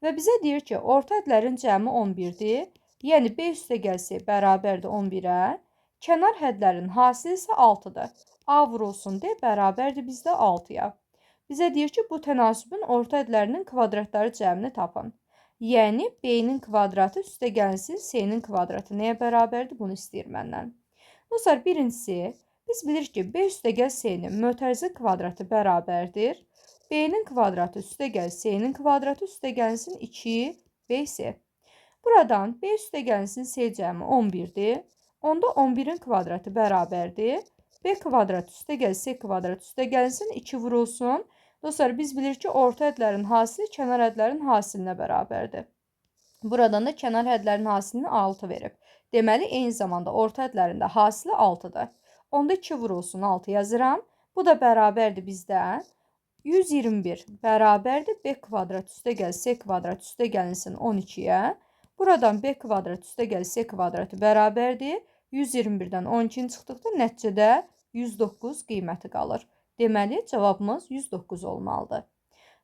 Və bizə deyir ki, orta hədlərin cəmi 11-dir. Yəni, B üstə gəlsə bərabərdir 11-ə. Kənar hədlərin hasili isə 6-dır. A vurulsun D bərabərdir bizdə 6-ya. Bizə deyir ki, bu tənasübün orta hədlərinin kvadratları cəmini tapın. Yəni, B-nin kvadratı üstə gəlsin C-nin kvadratı nəyə bərabərdir? Bunu istəyir məndən. Dostlar, birincisi, biz bilirik ki, B üstə gəl C-nin mötərizə kvadratı bərabərdir. B-nin kvadratı üstə gəl C-nin kvadratı üstə gəlsin 2BC. Buradan B üstə gəlsin C cəmi 11-dir. Onda 11-in kvadratı bərabərdir. B kvadrat üstə gəl C kvadrat üstə gəlsin 2 vurulsun. Dostlar, biz bilirik ki, orta hədlərin hasili kənar hədlərin hasilinə bərabərdir. Buradan da kənar hədlərin hasilini 6 verib. Deməli, eyni zamanda orta hədlərində hasili 6-dır. Onda 2 vurulsun 6 yazıram. Bu da bərabərdir bizdə 121 bərabərdir. B kvadrat üstə gəl C kvadrat üstə gəlinsin 12-yə. Buradan B kvadrat üstə gəl C kvadratı bərabərdir. 121-dən 12-ni çıxdıqda nəticədə 109 qiyməti qalır. Deməli, cavabımız 109 olmalıdır.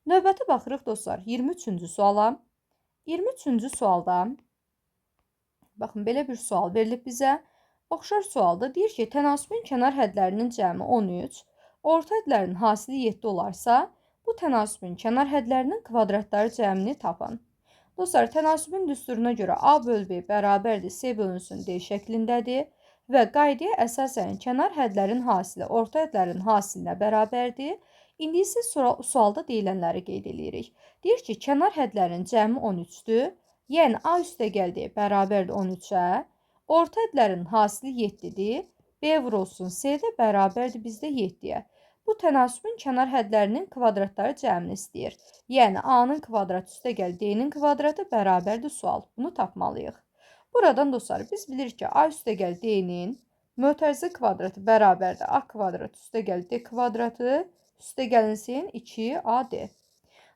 Növbəti baxırıq dostlar 23-cü suala. 23-cü sualda, baxın, belə bir sual verilib bizə. Oxşar sualda deyir ki, tənasübün kənar hədlərinin cəmi 13, orta hədlərin hasili 7 olarsa, bu tənasübün kənar hədlərinin kvadratları cəmini tapın. Dostlar, tənasübün düsturuna görə A bölü B bərabərdir C bölünsün D şəklindədir və qaydaya əsasən kənar hədlərin hasili orta hədlərin hasilinə bərabərdir. İndi isə sualda deyilənləri qeyd edirik. Deyir ki, kənar hədlərin cəmi 13-dür. Yəni, A üstə gəldi bərabərdir 13-ə. Orta hədlərin hasili 7-dir. B vurulsun C də bərabərdir bizdə 7-yə. Bu tənasübün kənar hədlərinin kvadratları cəmini istəyir. Yəni, A-nın kvadratı üstə gəl D-nin kvadratı bərabərdir sual. Bunu tapmalıyıq. Buradan dostlar, biz bilirik ki, A üstə gəl D-nin mötərizə kvadratı bərabərdir A kvadrat üstə gəl D kvadratı üstə gəlinsin 2AD.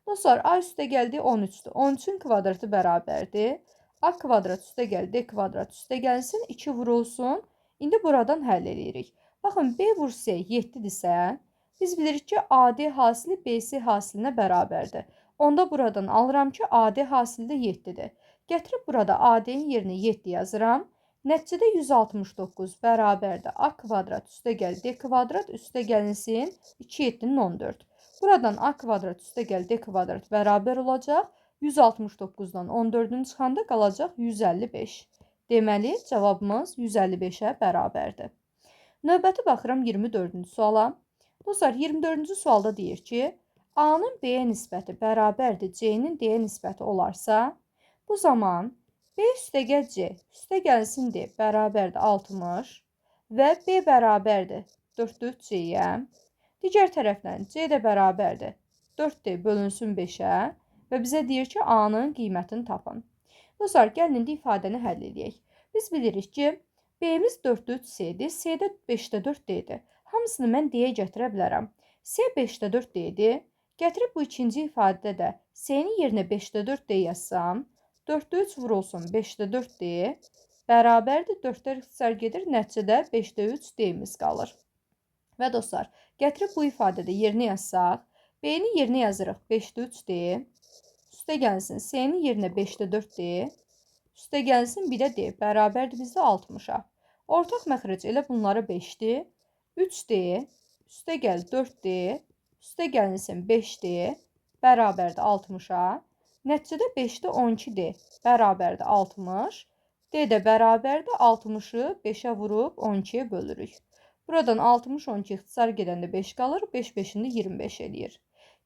Dostlar, A üstə gəldi 13-dür. 13-ün kvadratı bərabərdir. A kvadrat üstə gəl D kvadrat üstə gəlsin 2 vurulsun. İndi buradan həll edirik. Baxın, B vur C 7-dirsə, biz bilirik ki, AD hasili BC hasilinə bərabərdir. Onda buradan alıram ki, AD hasili də 7-dir. Gətirib burada AD-nin yerinə 7 yazıram. Nəticədə 169 bərabərdir. A kvadrat üstə gəl D kvadrat üstə gəlinsin 2 7-nin 14. Buradan A kvadrat üstə gəl D kvadrat bərabər olacaq. 169-dan 14-ünü çıxanda qalacaq 155. Deməli, cavabımız 155-ə bərabərdir. Növbəti baxıram 24-cü suala. Dostlar, 24-cü sualda deyir ki, A-nın B-yə nisbəti bərabərdir C-nin D-yə nisbəti olarsa, bu zaman B üstə gəl C üstə gəlsin D bərabərdir 60 və B bərabərdir 4 C-yə. Digər tərəfdən C də bərabərdir 4D bölünsün 5-ə və bizə deyir ki, A-nın qiymətini tapın. Dostlar, gəlin indi ifadəni həll edək. Biz bilirik ki, B-miz 4 C-dir, C də 5-də 4 D-dir. Hamısını mən D-yə gətirə bilərəm. C 5-də 4 D-dir. Gətirib bu ikinci ifadədə də C-nin yerinə 5-də 4 D yazsam, 4-də 3 vurulsun 5-də 4 D bərabərdir 4-də ixtisar gedir, nəticədə 5-də 3 D-miz qalır. Və dostlar, gətirib bu ifadədə yerinə yazsaq, B-nin yerinə yazırıq 5-də 3 D, üstə gəlsin C-nin yerinə 5-də 4 D, üstə gəlsin 1-də D, bərabərdir bizdə 60-a. Ortaq məxrəc elə bunları 5-dir, 3D, üstə gəl 4D, üstə gəlinsin 5D, bərabərdir 60-a. Nəticədə 5-də 12D, bərabərdir 60. D də bərabərdir 60-ı 5-ə vurub 12-yə bölürük. Buradan 60-12 ixtisar gedəndə 5 qalır, 5-5-ində 25 eləyir.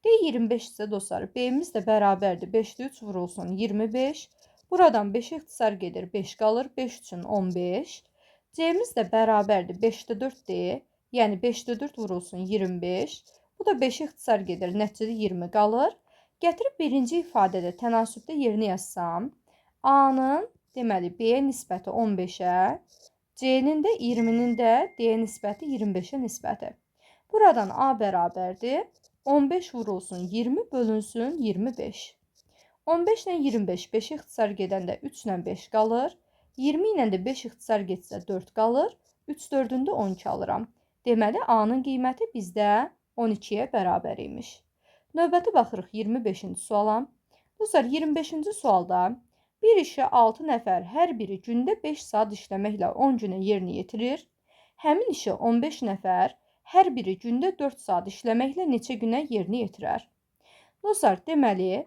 D 25 isə dostlar, B-miz də bərabərdir 5-də 3 vurulsun 25. Buradan 5 ixtisar gedir, 5 qalır, 5 üçün 15. C-miz də bərabərdir 5-də 4-dir. Yəni 5-də 4 vurulsun 25. Bu da 5 ixtisar gedir. Nəticədə 20 qalır. Gətirib birinci ifadədə tənasübdə yerinə yazsam, A-nın deməli B-yə nisbəti 15-ə, C-nin də 20-nin də D-yə nisbəti 25-ə nisbəti. Buradan A bərabərdir 15 vurulsun 20 bölünsün 25. 15 ilə 25 5 ixtisar gedəndə 3 ilə 5 qalır. 20 ilə də 5 ixtisar getsə 4 qalır. 3 4-ündə 12 alıram. Deməli A-nın qiyməti bizdə 12-yə bərabər imiş. Növbəti baxırıq 25-ci suala. Dostlar 25-ci sualda bir işi 6 nəfər hər biri gündə 5 saat işləməklə 10 günə yerinə yetirir. Həmin işi 15 nəfər hər biri gündə 4 saat işləməklə neçə günə yerinə yetirər? Dostlar, deməli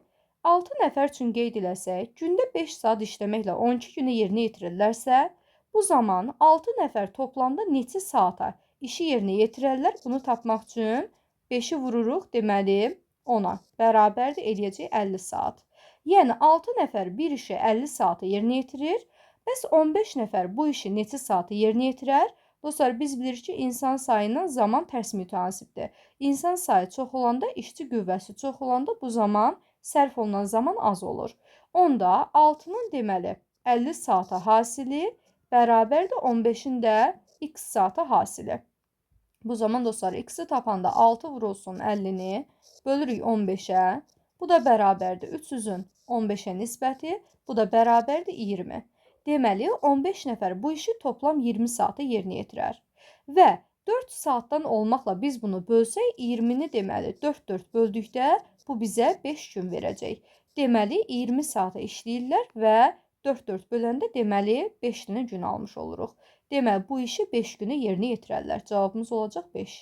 6 nəfər üçün qeyd eləsək, gündə 5 saat işləməklə 12 günə yerinə yetirirlərsə, bu zaman 6 nəfər toplamda neçə saata işi yerinə yetirərlər? Bunu tapmaq üçün 5-i vururuq, deməli 10-a bərabərdir, eləyəcək 50 saat. Yəni 6 nəfər bir işi 50 saata yerinə yetirir. Bəs 15 nəfər bu işi neçə saata yerinə yetirər? Dostlar, biz bilirik ki, insan sayına zaman tərs mütənasibdir. İnsan sayı çox olanda, işçi qüvvəsi çox olanda bu zaman sərf olunan zaman az olur. Onda 6-nın deməli 50 saata hasili bərabərdir 15-in də x saata hasili. Bu zaman dostlar, x-i tapanda 6 vurulsun 50-ni bölürük 15-ə. Bu da bərabərdir 300-ün 15-ə nisbəti. Bu da bərabərdir 20. Deməli, 15 nəfər bu işi toplam 20 saata yerinə yetirər. Və 4 saatdan olmaqla biz bunu bölsək, 20-ni deməli 4-4 böldükdə bu bizə 5 gün verəcək. Deməli, 20 saata işləyirlər və 4-4 böləndə deməli 5 dənə gün almış oluruq. Deməli, bu işi 5 günə yerinə yetirərlər. Cavabımız olacaq 5.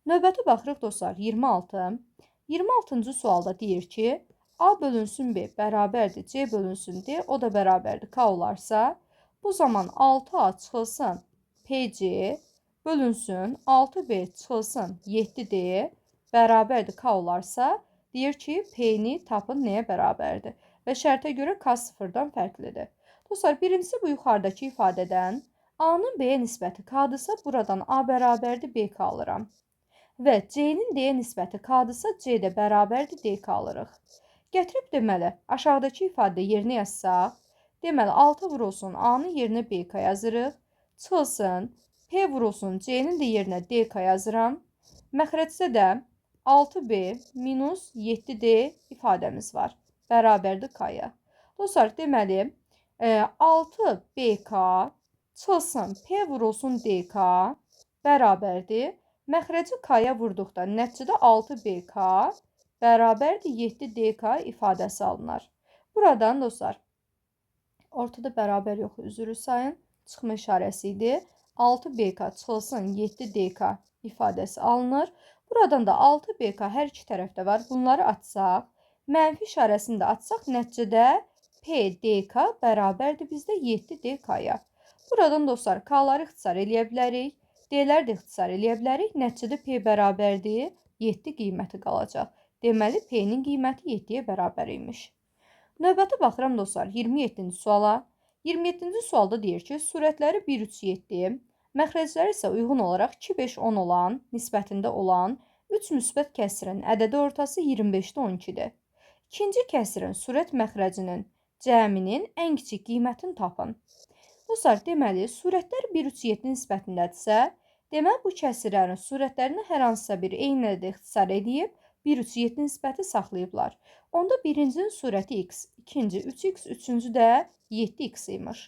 Növbəti baxırıq dostlar 26. 26-cı sualda deyir ki, A bölünsün B bərabərdir C bölünsün D, o da bərabərdir K olarsa, bu zaman 6A çıxılsın PC bölünsün 6B çıxılsın 7D bərabərdir K olarsa, deyir ki, P-ni tapın nəyə bərabərdir? Və şərtə görə K sıfırdan fərqlidir. Dostlar, birincisi bu yuxarıdakı ifadədən A-nın B-yə nisbəti K-dırsa, buradan A bərabərdir BK alıram. Və C-nin D-yə nisbəti K-dırsa, C də bərabərdir DK alırıq. Gətirib deməli, aşağıdakı ifadə yerinə yazsaq, deməli 6 vurulsun A-nın yerinə BK yazırıq, çıxılsın, P vurulsun C-nin də yerinə DK yazıram. Məxrəcdə də 6B minus 7D ifadəmiz var, bərabərdir K-ya. Dostlar, deməli 6BK çıxılsın, P vurulsun DK bərabərdir. Məxrəci K-ya vurduqda nəticədə 6BK bərabərdir 7DK ifadəsi alınır. Buradan dostlar, ortada bərabər yox, üzrü sayın, çıxma işarəsi idi. 6BK çıxılsın 7DK ifadəsi alınır. Buradan da 6BK hər iki tərəfdə var. Bunları açsaq, mənfi işarəsini də açsaq, nəticədə PDK bərabərdir bizdə 7DK-ya. Buradan dostlar, K-ları ixtisar eləyə bilərik. D-ləri də ixtisar eləyə bilərik. Nəticədə P bərabərdir 7 qiyməti qalacaq. Deməli, P-nin qiyməti 7-yə bərabər imiş. Növbəti baxıram dostlar 27-ci suala. 27-ci sualda deyir ki, surətləri 1, 3, 7, məxrəcləri isə uyğun olaraq 2, 5, 10 olan, nisbətində olan 3 müsbət kəsirin ədədi ortası 25-də 12-dir. İkinci kəsirin surət məxrəcinin cəminin ən kiçik qiymətini tapın. Dostlar, deməli, surətlər 1, 3, 7 nisbətindədirsə, deməli, bu kəsirlərin surətlərini hər hansısa bir eyni ədədə ixtisar edib, 1, 3, 7 nisbəti saxlayıblar. Onda birincinin surəti x, ikinci 3x, üçüncü də 7x imiş.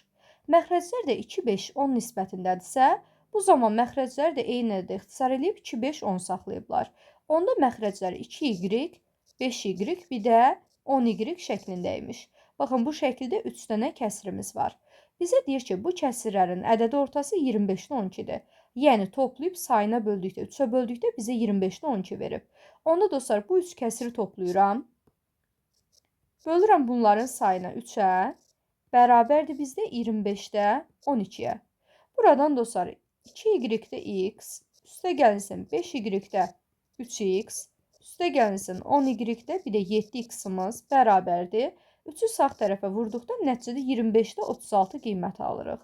Məxrəclər də 2, 5, 10 nisbətindədirsə, bu zaman məxrəcləri də eyni ədədə ixtisar edib 2, 5, 10 saxlayıblar. Onda məxrəclər 2y, 5y, bir də 10y şəklində imiş. Baxın, bu şəkildə 3 dənə kəsirimiz var. Bizə deyir ki, bu kəsirlərin ədədi ortası 25-də 12-dir. Yəni, toplayıb sayına böldükdə, 3-ə böldükdə bizə 25-də 12 verib. Onda dostlar, bu 3 kəsiri toplayıram. Bölürəm bunların sayına 3-ə. Bərabərdir bizdə 25-də 12-yə. Buradan dostlar, 2y-də x, üstə gəlinsin 5y-də 3x, üstə gəlinsin 10y-də bir də 7x-imiz bərabərdir. 3-ü sağ tərəfə vurduqda nəticədə 25-də 36 qiyməti alırıq.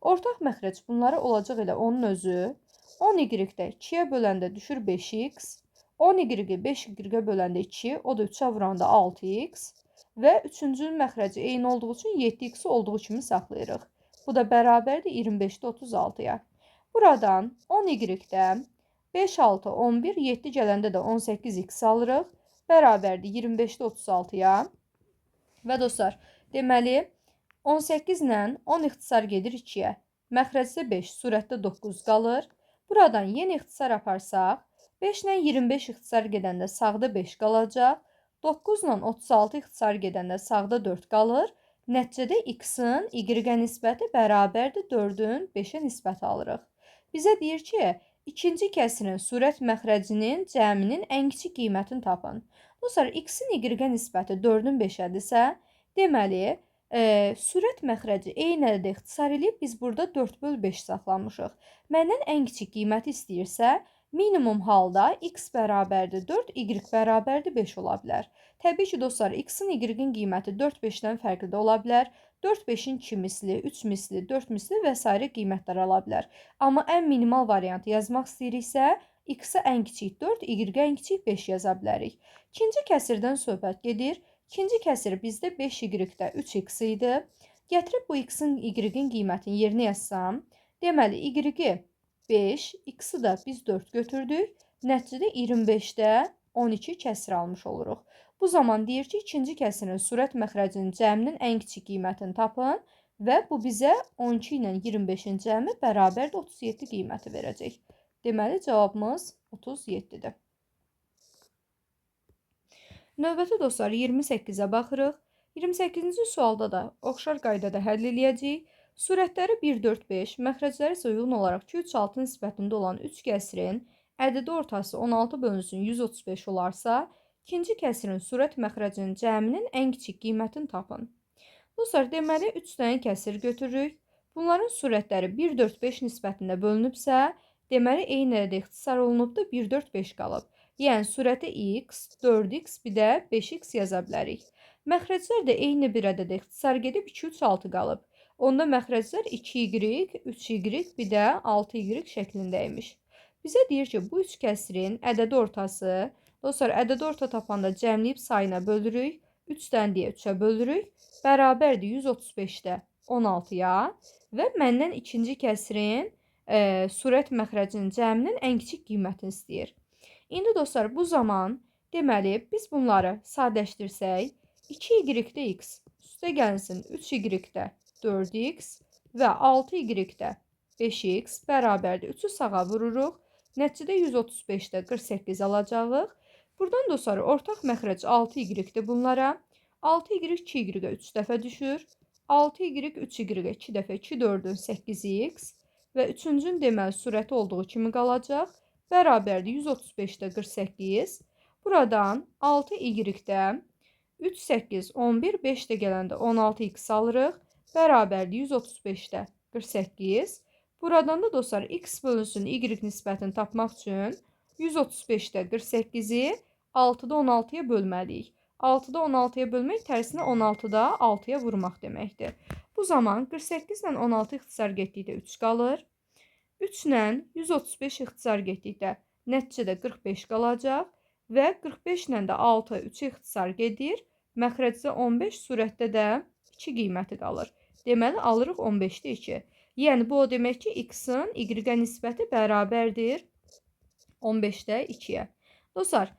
Ortaq məxrəc bunlara olacaq elə onun özü. 10y-də 2-yə böləndə düşür 5x. 10y-i 5y-ə böləndə 2, o da 3-ə vuranda 6x. Və üçüncünün məxrəci eyni olduğu üçün 7x-i olduğu kimi saxlayırıq. Bu da bərabərdir 25-də 36-ya. Buradan 10y-də 5, 6, 11, 7 gələndə də 18x alırıq. Bərabərdir 25-də 36-ya. Və dostlar, deməli 18 ilə 10 ixtisar gedir 2-yə. Məxrəcdə 5, surətdə 9 qalır. Buradan yenə ixtisar aparsaq, 5 ilə 25 ixtisar gedəndə sağda 5 qalacaq. 9 ilə 36 ixtisar gedəndə sağda 4 qalır. Nəticədə x-in y-ə nisbəti bərabərdir 4-ün 5-ə nisbəti alırıq. Bizə deyir ki, ikinci kəsirin surət məxrəcinin cəminin ən kiçik qiymətini tapın. Dostlar, x-in y-ə nisbəti 4-ün 5-ədirsə, deməli, surət məxrəci eynədə ixtisar edib biz burada 4/5 saxlamışıq. Məndən ən kiçik qiyməti istəyirsə, minimum halda x bərabərdir 4, y bərabərdir 5 ola bilər. Təbii ki, dostlar, x-in y-in qiyməti 4, 5-dən fərqli də ola bilər. 4, 5-in 2 misli, 3 misli, 4 misli və s. qiymətlər ala bilər. Amma ən minimal variantı yazmaq istəyiriksə, x-ə ən kiçik 4, y-ə ən kiçik 5 yaza bilərik. İkinci kəsirdən söhbət gedir. İkinci kəsir bizdə 5y-də 3x idi. Gətirib bu x-in y-in qiymətini yerinə yazsam, deməli y-i 5, x-i da biz 4 götürdük. Nəticədə 25-də 12 kəsir almış oluruq. Bu zaman deyir ki, ikinci kəsirin surət məxrəcinin cəminin ən kiçik qiymətini tapın və bu bizə 12 ilə 25-in cəmi bərabərdir 37 qiyməti verəcək. Deməli, cavabımız 37-dir. Növbəti dostlar 28-ə baxırıq. 28-ci sualda da oxşar qaydada həll eləyəcəyik. Surətləri 1, 4, 5, məxrəcləri isə uyğun olaraq 2, 3, 6 nisbətində olan 3 kəsirin ədədi ortası 16 bölünsün 135 olarsa, ikinci kəsirin surət məxrəcinin cəminin ən kiçik qiymətini tapın. Dostlar, deməli 3 dənə kəsir götürürük. Bunların surətləri 1, 4, 5 nisbətində bölünübsə, deməli eyni ədədə ixtisar olunubdur 1, 4, 5 qalıb. Yəni, surətə x, 4x, bir də 5x yaza bilərik. Məxrəclər də eyni bir ədədə ixtisar gedib 2, 3, 6 qalıb. Onda məxrəclər 2y, 3y, bir də 6y şəklindəymiş. Bizə deyir ki, bu üç kəsirin ədədi ortası, dostlar, ədədi orta tapanda cəmləyib sayına bölürük, 3 dənə deyə 3-ə bölürük, bərabərdir 135-də 16-ya və məndən ikinci kəsirin surət məxrəcinin cəminin ən kiçik qiymətini istəyir. İndi dostlar, bu zaman deməli biz bunları sadələşdirsək, 2y-də x üstə gəlsin 3y-də 4x və 6y-də 5x bərabərdir 3-ü sağa vururuq. Nəticədə 135-də 48 alacağıq. Buradan dostlar, ortaq məxrəc 6y-dir bunlara. 6y 2y-ə 3 dəfə düşür. 6y 3y 2 dəfə 2, 4-ün 8x və üçüncünün deməli surəti olduğu kimi qalacaq. Bərabərdir 135-də 48. Buradan 6y-də 3, 8, 11, 5 də gələndə 16x alırıq. Bərabərdir 135-də 48. Buradan da dostlar x bölünsün y nisbətini tapmaq üçün 135-də 48-i 6-da 16-ya bölməliyik. 6-da 16-ya bölmək tərsinə 16-da 6-ya vurmaq deməkdir. Bu zaman 48 ilə 16 ixtisar getdikdə 3 qalır. 3 ilə 135 ixtisar getdikdə nəticədə 45 qalacaq və 45 ilə də 6, 3 ixtisar gedir. Məxrəcdə 15, surətdə də 2 qiyməti qalır. Deməli, alırıq 15-də 2. Yəni, bu o demək ki, x-in y-ə nisbəti bərabərdir 15-də 2-yə. Dostlar,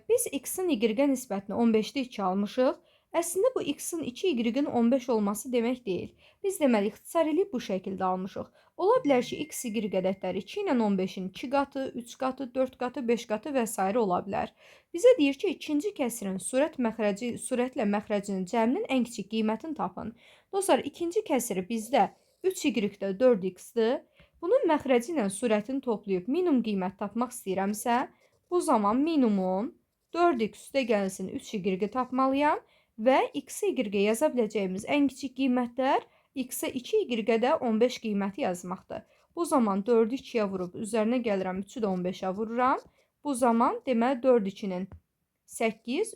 biz x-in y-ə nisbətini 15-də 2 almışıq. Əslində, bu x-in 2, y-in 15 olması demək deyil. Biz deməli, ixtisar edib bu şəkildə almışıq. Ola bilər ki, x, y ədədləri 2 ilə 15-in 2 qatı, 3 qatı, 4 qatı, 5 qatı və s. ola bilər. Bizə deyir ki, ikinci kəsirin surətlə məxrəcinin cəminin ən kiçik qiymətini tapın. Dostlar, ikinci kəsiri bizdə 3y-də 4x-dir. Bunun məxrəci ilə surətini toplayıb minimum qiymət tapmaq istəyirəmsə, bu zaman minimum 4x üstə gəlsin 3y tapmalıyam və x-ə y yaza biləcəyimiz ən kiçik qiymətlər x-ə 2y də 15 qiyməti yazmaqdır. Bu zaman 4-ü 2-yə vurub üzərinə gəlirəm 3-ü də 15-ə vururam. Bu zaman deməli 4-2-nin 8,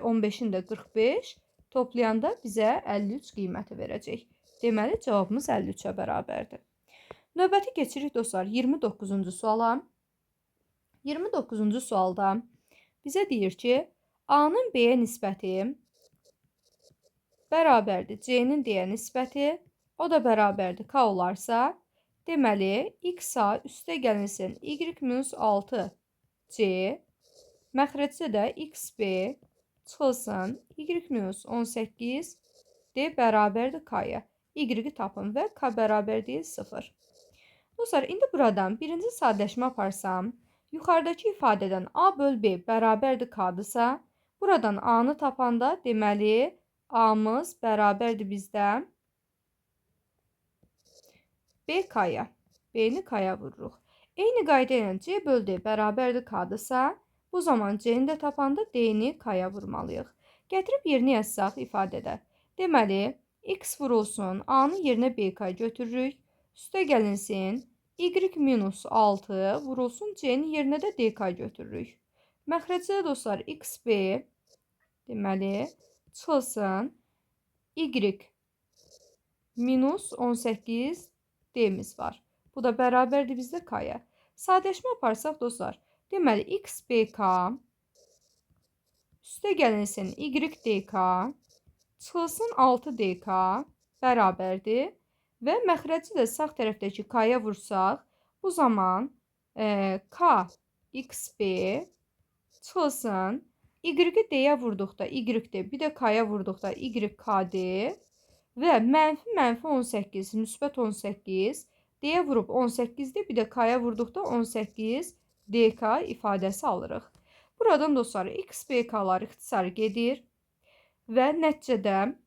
15-in də 45 toplayanda bizə 53 qiyməti verəcək. Deməli, cavabımız 53-ə bərabərdir. Növbəti keçirik dostlar 29-cu suala. 29-cu sualda bizə deyir ki, A-nın B-yə nisbəti bərabərdir C-nin D-yə nisbəti, o da bərabərdir K olarsa, deməli, X-a üstə gəlinsin Y-6C, məxrəcdə də XB çıxılsın Y-18D bərabərdir K-ya. Y-i tapın və K bərabər deyil 0. Dostlar, indi buradan birinci sadələşmə aparsam, yuxarıdakı ifadədən A böl B bərabərdir K-dırsa, buradan A-nı tapanda deməli A-mız bərabərdir bizdə B-K-ya. B-ni K-ya vururuq. Eyni qayda ilə C böl D bərabərdir K-dırsa, bu zaman C-ni də tapanda D-ni K-ya vurmalıyıq. Gətirib yerini yazsaq ifadədə. Deməli, X vurulsun, A-nı yerinə B-K götürürük. Üstə gəlinsin, Y-6 vurulsun, C-nin yerinə də D-K götürürük. Məxrəcdə dostlar, XB deməli, çıxılsın, Y-18D-miz var. Bu da bərabərdir bizdə K-ya. Sadələşmə aparsaq dostlar, deməli, XBK üstə gəlinsin, YDK çıxılsın, 6DK bərabərdir. Və məxrəci də sağ tərəfdəki K-ya vursaq, bu zaman K, XB çıxılsın, Y-i D-yə vurduqda Y-D, bir də K-ya vurduqda YKD və mənfi 18, müsbət 18, D-yə vurub 18-də, bir də K-ya vurduqda 18DK ifadəsi alırıq. Buradan dostlar, XBK-lar ixtisar gedir və nəticədə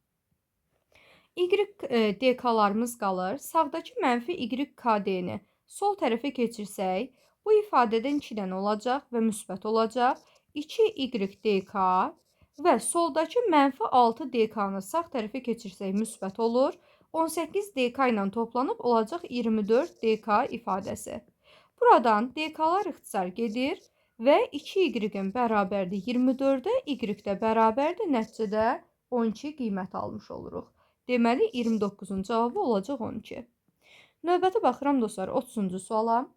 YDK-larımız qalır. Sağdakı mənfi YKD-ni sol tərəfə keçirsək, bu ifadədən 2 dənə olacaq və müsbət olacaq. 2YDK və soldakı mənfi 6DK-nı sağ tərəfə keçirsək müsbət olur. 18DK ilə toplanıb olacaq 24DK ifadəsi. Buradan DK-lar ixtisar gedir və 2Y-in bərabərdir 24-də, Y-də bərabərdir, nəticədə 12 qiymət almış oluruq. Deməli, 29-un cavabı olacaq 12. Növbəti baxıram dostlar 30-cu suala.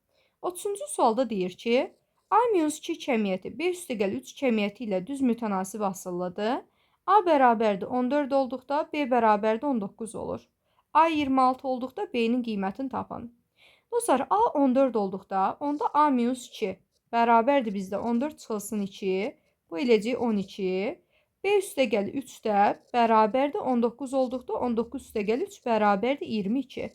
30-cu sualda deyir ki, A-2 kəmiyyəti B+3 kəmiyyəti ilə düz mütənasib asıllıdır. A bərabərdir 14 olduqda B bərabərdir 19 olur. A 26 olduqda B-nin qiymətini tapın. Dostlar, A 14 olduqda onda A-2 bərabərdir bizdə 14 çıxılsın 2. Bu eləcək 12. B üstə gəl 3 də bərabərdir 19 olduqda 19 üstə gəl 3 bərabərdir 22.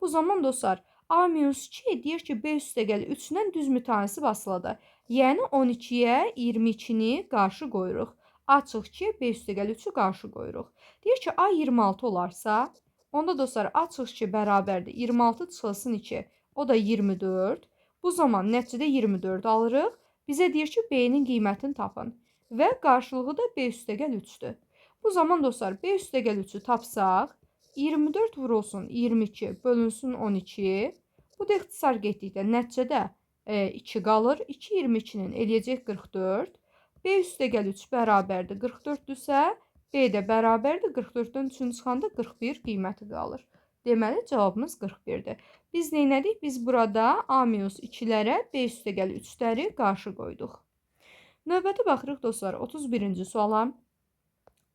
Bu zaman dostlar, A-2 deyir ki, B üstə gəl 3-lə düz mütənasib asılıdır. Yəni 12-yə 22-ni qarşı qoyuruq. Açıq ki, B üstə gəl 3-ü qarşı qoyuruq. Deyir ki, A 26 olarsa, onda dostlar, açıq ki, bərabərdir 26 çıxılsın 2. O da 24. Bu zaman nəticədə 24 alırıq. Bizə deyir ki, B-nin qiymətini tapın. Və qarşılığı da B üstə gəl 3-dür. Bu zaman dostlar, B üstə gəl 3-ü tapsaq, 24 vurulsun 22 bölünsün 12. Bu da ixtisar getdikdə nəticədə 2 qalır. 2 22-nin eləyəcək 44. B üstə gəl 3 bərabərdir 44-dürsə, B də bərabərdir 44-dən 3-ünü çıxanda 41 qiyməti qalır. Deməli, cavabımız 41-dir. Biz neynədik? Biz burada A-2-lərə B üstə gəl 3-ləri qarşı qoyduq. Növbəti baxırıq dostlar 31-ci suala.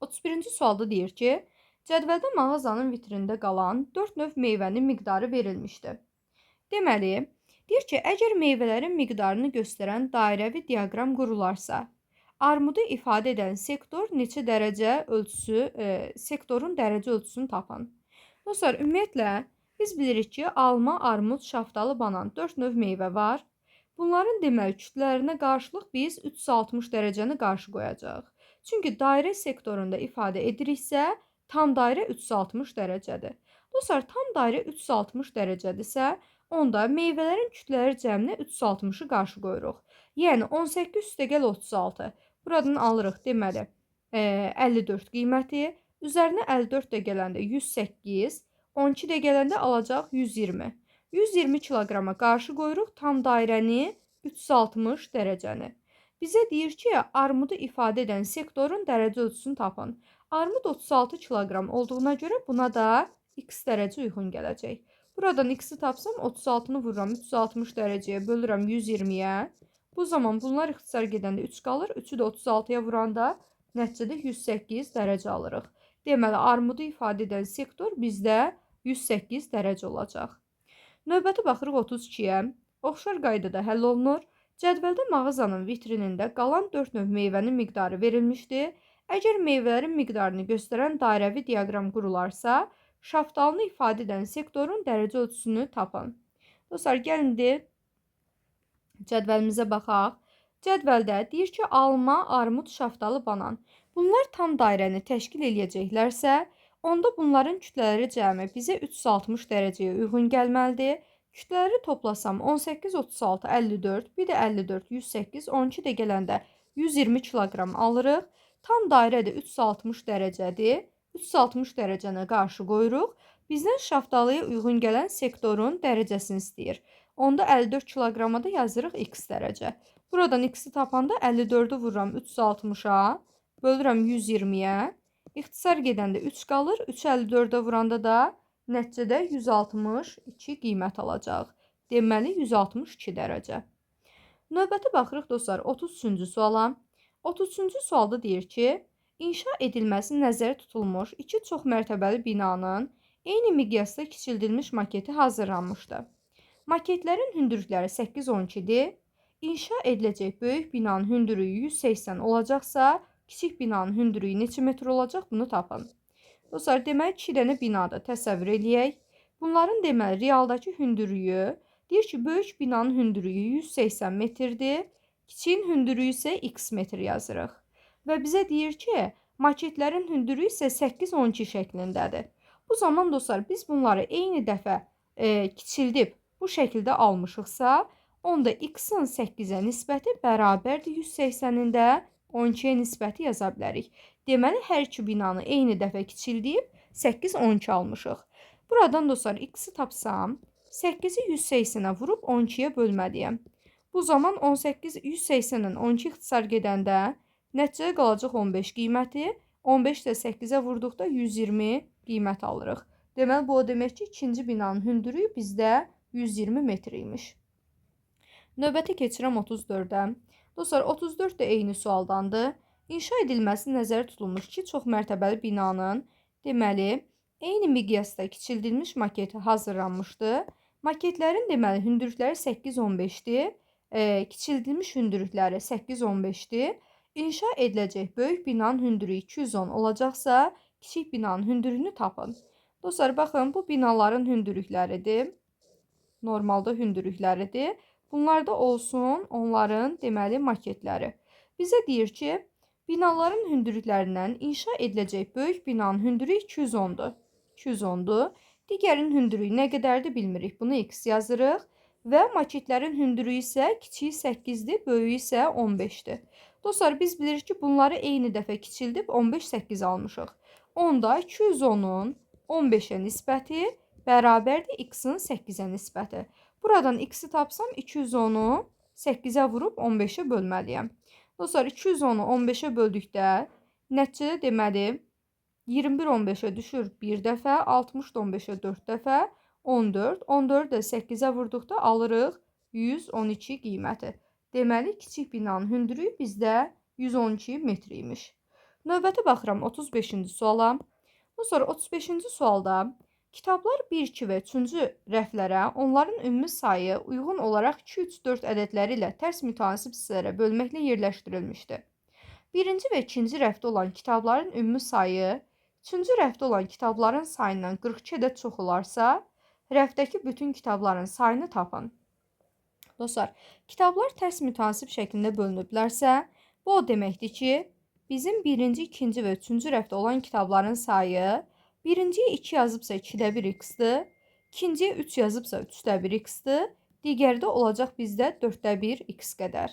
31-ci sualda deyir ki, cədvəldə mağazanın vitrində qalan 4 növ meyvənin miqdarı verilmişdir. Deməli, deyir ki, əgər meyvələrin miqdarını göstərən dairəvi diaqram qurularsa, armudu ifadə edən sektor neçə dərəcə ölçüsü, sektorun dərəcə ölçüsünü tapın. Dostlar, ümumiyyətlə, biz bilirik ki, alma, armud, şaftalı, banan 4 növ meyvə var. Bunların deməli kütlələrinə qarşılıq biz 360 dərəcəni qarşı qoyacağıq. Çünki dairə sektorunda ifadə ediriksə, tam dairə 360 dərəcədir. Dostlar, tam dairə 360 dərəcədirsə, onda meyvələrin kütlələri cəminə 360-ı qarşı qoyuruq. Yəni 18 üstə gəl 36. Buradan alırıq deməli 54 qiyməti. Üzərinə 54 də gələndə 108, 12 də gələndə alacaq 120. 120 kiloqrama qarşı qoyuruq tam dairəni 360 dərəcəni. Bizə deyir ki, armudu ifadə edən sektorun dərəcə ölçüsünü tapın. Armud 36 kiloqram olduğuna görə buna da x dərəcə uyğun gələcək. Buradan x-i tapsam 36-nı vururam 360 dərəcəyə bölürəm 120-yə. Bu zaman bunlar ixtisar gedəndə 3 qalır. 3-ü də 36-ya vuranda nəticədə 108 dərəcə alırıq. Deməli, armudu ifadə edən sektor bizdə 108 dərəcə olacaq. Növbəti baxırıq 32-yə. Oxşar qaydada həll olunur. Cədvəldə mağazanın vitrinində qalan 4 növ meyvənin miqdarı verilmişdir. Əgər meyvələrin miqdarını göstərən dairəvi diaqram qurularsa, şaftalını ifadə edən sektorun dərəcə ölçüsünü tapın. Dostlar, gəlin cədvəlimizə baxaq. Cədvəldə deyir ki, alma, armud, şaftalı, banan. Bunlar tam dairəni təşkil eləyəcəklərsə, onda bunların kütlələri cəmi bizə 360 dərəcəyə uyğun gəlməlidir. Kütlələri toplasam 18, 36, 54, bir də 54, 108, 12 də gələndə 120 kiloqram alırıq. Tam dairə də 360 dərəcədir. 360 dərəcəni qarşı qoyuruq. Bizdən şaftalıya uyğun gələn sektorun dərəcəsini istəyir. Onda 54 kiloqrama da yazırıq x dərəcə. Buradan x-i tapanda 54-ü vururam 360-a, bölürəm 120-yə. İxtisar gedəndə 3 qalır. 3-ü 54-ə vuranda da nəticədə 162 qiymət alacaq. Deməli 162 dərəcə. Növbəti baxırıq dostlar 33-cü suala. 33-cü sualda deyir ki, inşa edilməsi nəzərdə tutulmuş 2 çox mərtəbəli binanın eyni miqyasda kiçildilmiş maketi hazırlanmışdı. Maketlərin hündürlükləri 8-12-dir. İnşa ediləcək böyük binanın hündürlüyü 180 olacaqsa, kiçik binanın hündürlüyü neçə metr olacaq, bunu tapın. Dostlar, deməli 2 dənə binada təsəvvür eləyək. Bunların deməli realdakı hündürlüyü, deyir ki, böyük binanın hündürlüyü 180 metrdir. Kiçiyin hündürlüyü isə x metr yazırıq. Və bizə deyir ki, maketlərin hündürlüyü isə 8-12 şəklindədir. Bu zaman dostlar, biz bunları eyni dəfə kiçildib bu şəkildə almışıqsa, onda x-in 8-ə nisbəti bərabərdir 180-in də 12-yə nisbəti yaza bilərik. Deməli, hər iki binanı eyni dəfə kiçildib 8-12 almışıq. Buradan dostlar, x-i tapsam, 8-i 180-ə vurub 12-yə bölməliyəm. Bu zaman 18 180-dən 12 ixtisar gedəndə nəticədə qalacaq 15 qiyməti. 15 də 8-ə vurduqda 120 qiymət alırıq. Deməli, bu o demək ki, ikinci binanın hündürlüyü bizdə 120 metr imiş. Növbəti keçirəm 34-ə. Dostlar, 34 də eyni sualdandır. İnşa edilməsi nəzərdə tutulmuş ki, çox mərtəbəli binanın, deməli, eyni miqyasda kiçildilmiş maketi hazırlanmışdı. Maketlərin deməli hündürlükləri 8-15-dir. Kiçildilmiş hündürlükləri 8-15-dir. İnşa ediləcək böyük binanın hündürlüyü 210 olacaqsa, kiçik binanın hündürlüyünü tapın. Dostlar, baxın, bu binaların hündürlükləridir. Normalda hündürlükləridir. Bunlar da olsun onların deməli maketləri. Bizə deyir ki, binaların hündürlüklərindən inşa ediləcək böyük binanın hündürlüyü 210-dur. 210-dur. Digərin hündürlüyü nə qədərdir bilmirik. Bunu x yazırıq. Və maketlərin hündürlüyü isə kiçiyi 8-dir, böyüyü isə 15-dir. Dostlar, biz bilirik ki, bunları eyni dəfə kiçildib 15-8 almışıq. Onda 210-un 15-ə nisbəti bərabərdir x-in 8-ə nisbəti. Buradan x-i tapsam 210-u 8-ə vurub 15-ə bölməliyəm. Dostlar, 210-u 15-ə böldükdə nəticədə deməli 21 15-ə düşür 1 dəfə, 60 15-ə 4 dəfə, 14. 14 də 8-ə vurduqda alırıq 112 qiyməti. Deməli, kiçik binanın hündürlüyü bizdə 112 metr imiş. Növbəti baxıram 35-ci suala. Dostlar, 35-ci sualda kitablar 1, 2 və 3-cü rəflərə onların ümumi sayı uyğun olaraq 2, 3, 4 ədədləri ilə tərs mütənasib hissələrə bölməklə yerləşdirilmişdir. Birinci və ikinci rəfdə olan kitabların ümumi sayı, üçüncü rəfdə olan kitabların sayından 42 ədəd çox olarsa, rəfdəki bütün kitabların sayını tapın. Dostlar, kitablar tərs mütənasib şəklində bölünüblərsə, bu o deməkdir ki, bizim birinci, ikinci və üçüncü rəfdə olan kitabların sayı, birinciyə 2 yazıbsa 2-də 1 x-dir, ikinciyə 3 yazıbsa 3-də 1 x-dir, digərdə olacaq bizdə 4-də 1 x qədər.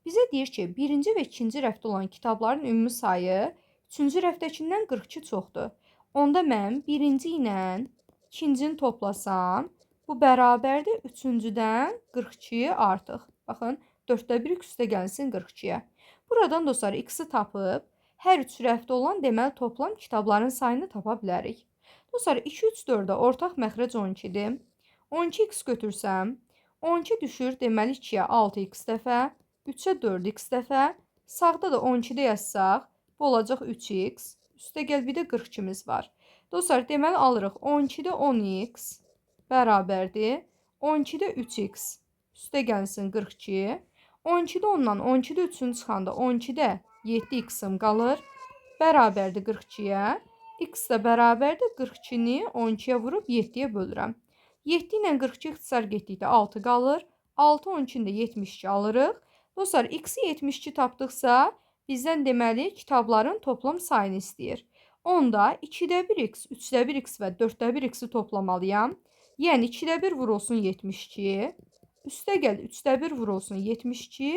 Bizə deyir ki, birinci və ikinci rəfdə olan kitabların ümumi sayı, üçüncü rəfdəkindən 42 çoxdur. Onda mən birinci ilə ikincini toplasam, bu bərabərdir 3-cüdən 42 artıq. Baxın, 4-də 1 üstə gəlsin 42-yə. Buradan dostlar x-i tapıb, hər üç rəfdə olan deməli toplam kitabların sayını tapa bilərik. Dostlar 2, 3, 4-ə ortaq məxrəc 12-dir. 12x götürsəm, 12 düşür deməli 2-yə 6x dəfə, 3-ə 4x dəfə, sağda da 12-də yazsaq, bu olacaq 3x, üstə gəl bir də 42-miz var. Dostlar deməli alırıq 12-də 10x bərabərdir, 12-də 3x, üstə gəlsin 42, 12-də 10-dan 12-də 3-ün çıxanda 12-də 7x-im qalır, bərabərdir 42-yə. X də bərabərdir 42-ni 12-yə vurub 7-yə bölürəm. 7 ilə 42 ixtisar getdikdə 6 qalır. 6, 12-ni də 72 alırıq. Dostlar, x-i 72 tapdıqsa, bizdən deməli kitabların toplam sayını istəyir. Onda 2-də 1x, 3-də 1x və 4-də 1x-i toplamalıyam. Yəni 2-də 1 vurulsun 72, üstə gəl 3-də 1 vurulsun 72,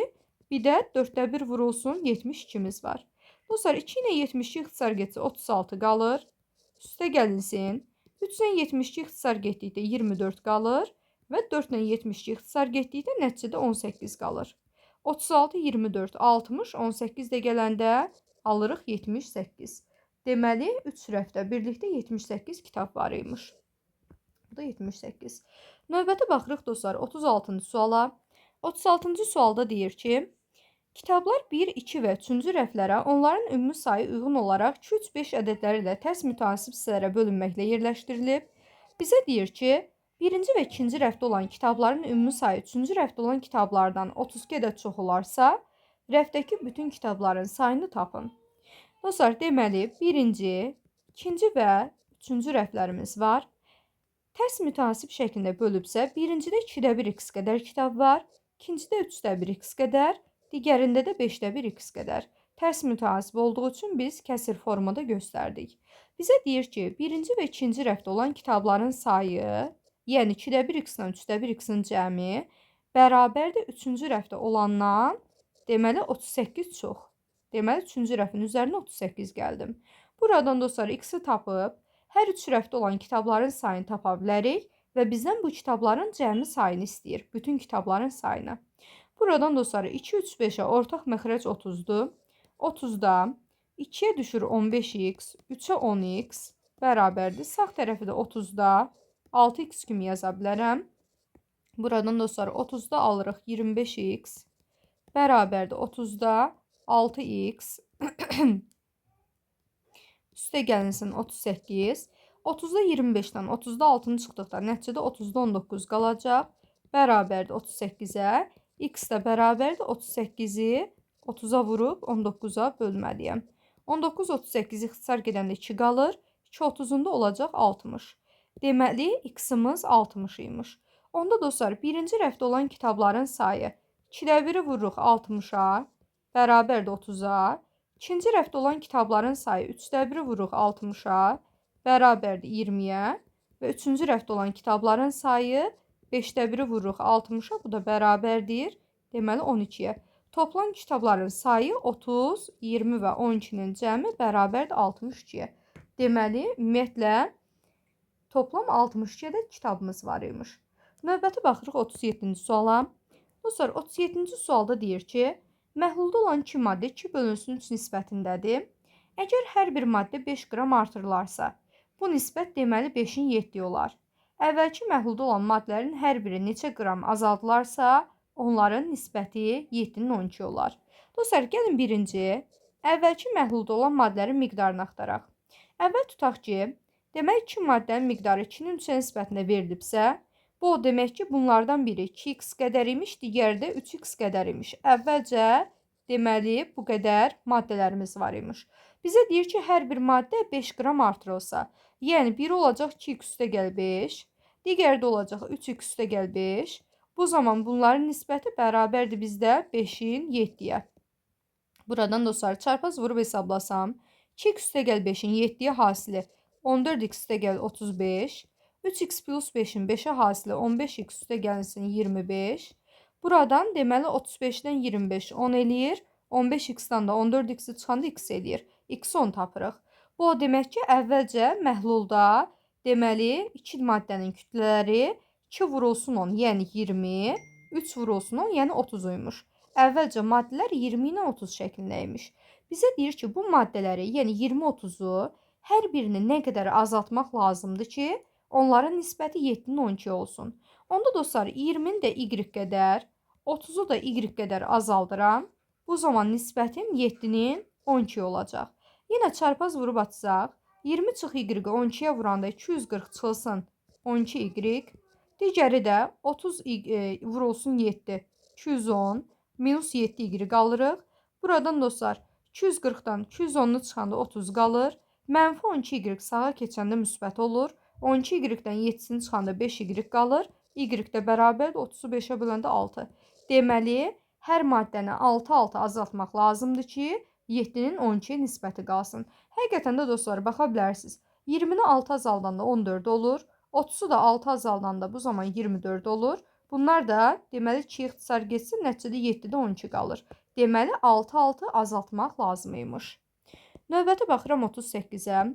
bir də 4-də 1 vurulsun 72-miz var. Dostlar, 2 ilə 72 ixtisar getsə 36 qalır. Üstə gəlinsin. 3 ilə 72 ixtisar getdikdə 24 qalır və 4 ilə 72 ixtisar getdikdə nəticədə 18 qalır. 36, 24, 60, 18 də gələndə alırıq 78. Deməli, 3 rəfdə birlikdə 78 kitab var imiş. Bu da 78. Növbəti baxırıq dostlar 36-cı suala. 36-cı sualda deyir ki, kitablar 1, 2 və 3-cü rəflərə onların ümumi sayı uyğun olaraq 2, 3, 5 ədədləri ilə tərs mütənasib hissələrə bölünməklə yerləşdirilib. Bizə deyir ki, 1-ci və 2-ci rəfdə olan kitabların ümumi sayı 3-cü rəfdə olan kitablardan 32 ədəd çox olarsa, rəfdəki bütün kitabların sayını tapın. Dostlar, deməli, 1-ci, 2-ci və 3-cü rəflərimiz var. Tərs mütənasib şəklində bölübsə, 1-cidə 2-də 1x qədər kitab var, 2-cidə 3-də 1x qədər, digərində də 5-də 1x qədər. Tərs mütənasib olduğu üçün biz kəsir formada göstərdik. Bizə deyir ki, 1-ci və 2-ci rəfdə olan kitabların sayı, yəni 2-də 1x ilə 3-də 1x-in cəmi, bərabərdir 3-cü rəfdə olandan, deməli 38 çox. Deməli 3-cü rəfin üzərinə 38 gəldim. Buradan dostlar x-i tapıb, hər 3 rəfdə olan kitabların sayını tapa bilərik və bizdən bu kitabların cəmi sayını istəyir, bütün kitabların sayını. Buradan dostlar 2, 3, 5-ə ortaq məxrəc 30-dur. 30-da 2-yə düşür 15x, 3-ə 10x bərabərdir. Sağ tərəfi də 30-da 6x kimi yaza bilərəm. Buradan dostlar 30-da alırıq 25x bərabərdir 30-da 6x üstə gəlinsin 38. 30-da 25-dən 30-da 6-nı çıxdıqda nəticədə 30-da 19 qalacaq. Bərabərdir 38-ə. X də bərabərdir 38-i 30-a vurub 19-a bölməliyəm. 19, 38 ixtisar gedəndə 2 qalır. 2, 30-unda olacaq 60. Deməli, x-imiz 60 imiş. Onda dostlar, 1-ci rəfdə olan kitabların sayı 2-də 1-i vururuq 60-a, bərabərdir 30-a. 2-ci rəfdə olan kitabların sayı 3-də 1-i vururuq 60-a, bərabərdir 20-yə. Və 3-cü rəfdə olan kitabların sayı 5-də 1-i vururuq 60-a, bu da bərabərdir, deməli 12-yə. Toplam kitabların sayı 30, 20 və 12-nin cəmi bərabərdir 62-yə. Deməli, ümumiyyətlə, toplam 62 ədəd kitabımız var imiş. Növbəti baxırıq 37-ci suala. Dostlar, 37-ci sualda deyir ki, məhlulda olan 2 maddə 2 bölünsün 3 nisbətindədir. Əgər hər bir maddə 5 qram artırılarsa, bu nisbət deməli 5-in 7 olar. Əvvəlki məhlulda olan maddələrin hər biri neçə qram azaldılarsa, onların nisbəti 7-nin 12 olar. Dostlar, gəlin birinci, əvvəlki məhlulda olan maddələrin miqdarını axtaraq. Əvvəl tutaq ki, demək 2 maddənin miqdarı 2-nin 3-ə nisbətində verilibsə, bu o demək ki, bunlardan biri 2x qədər imiş, digəri də 3x qədər imiş. Əvvəlcə, deməli, bu qədər maddələrimiz var imiş. Bizə deyir ki, hər bir maddə 5 qram artırılsa, yəni biri olacaq 2x üstə gəl 5, digəri də olacaq 3x üstə gəl 5. Bu zaman bunların nisbəti bərabərdir bizdə 5-in 7-yə. Buradan dostlar çarpaz vurub hesablasam, 2x üstə gəl 5-in 7-yə hasili 14x üstə gəl 35, 3x plus 5-in 5-ə hasili 15x üstə gəlsin 25. Buradan deməli 35-dən 25 10 eləyir, 15x-dan da 14x-i çıxanda x eləyir. X 10 tapırıq. Bu o demək ki, əvvəlcə məhlulda deməli 2 maddənin kütlələri 2 vurulsun 10, yəni 20, 3 vurulsun 10, yəni 30 uymuş. Əvvəlcə maddələr 20 ilə 30 şəklində imiş. Bizə deyir ki, bu maddələri, yəni 20-30-u hər birini nə qədər azaltmaq lazımdır ki, onların nisbəti 7-nin 12 olsun. Onda dostlar 20-ni də y qədər, 30-u da y qədər azaldıram. Bu zaman nisbətim 7-nin 12 olacaq. Yenə çarpaz vurub atsaq, 20 çıx y-i 12-yə vuranda 240 çıxılsın 12y. Digəri də 30 vurulsun 7, 210, minus 7y qalırıq. Buradan dostlar 240-dan 210-nu çıxanda 30 qalır. Mənfi 12y sağa keçəndə müsbət olur. 12y-dən 7-sini çıxanda 5y qalır. Y də bərabərdir 30-u 5-ə böləndə 6. Deməli, hər maddəni 6-6 azaltmaq lazımdır ki, 7-nin 12-yə nisbəti qalsın. Həqiqətən də dostlar, baxa bilərsiniz. 20-ni 6 azaldanda 14 olur. 30-u da 6 azaldanda bu zaman 24 olur. Bunlar da deməli 2 ixtisar getsin, nəticədə 7-də 12 qalır. Deməli 6-6 azaltmaq lazım imiş. Növbəti baxıram 38-ə.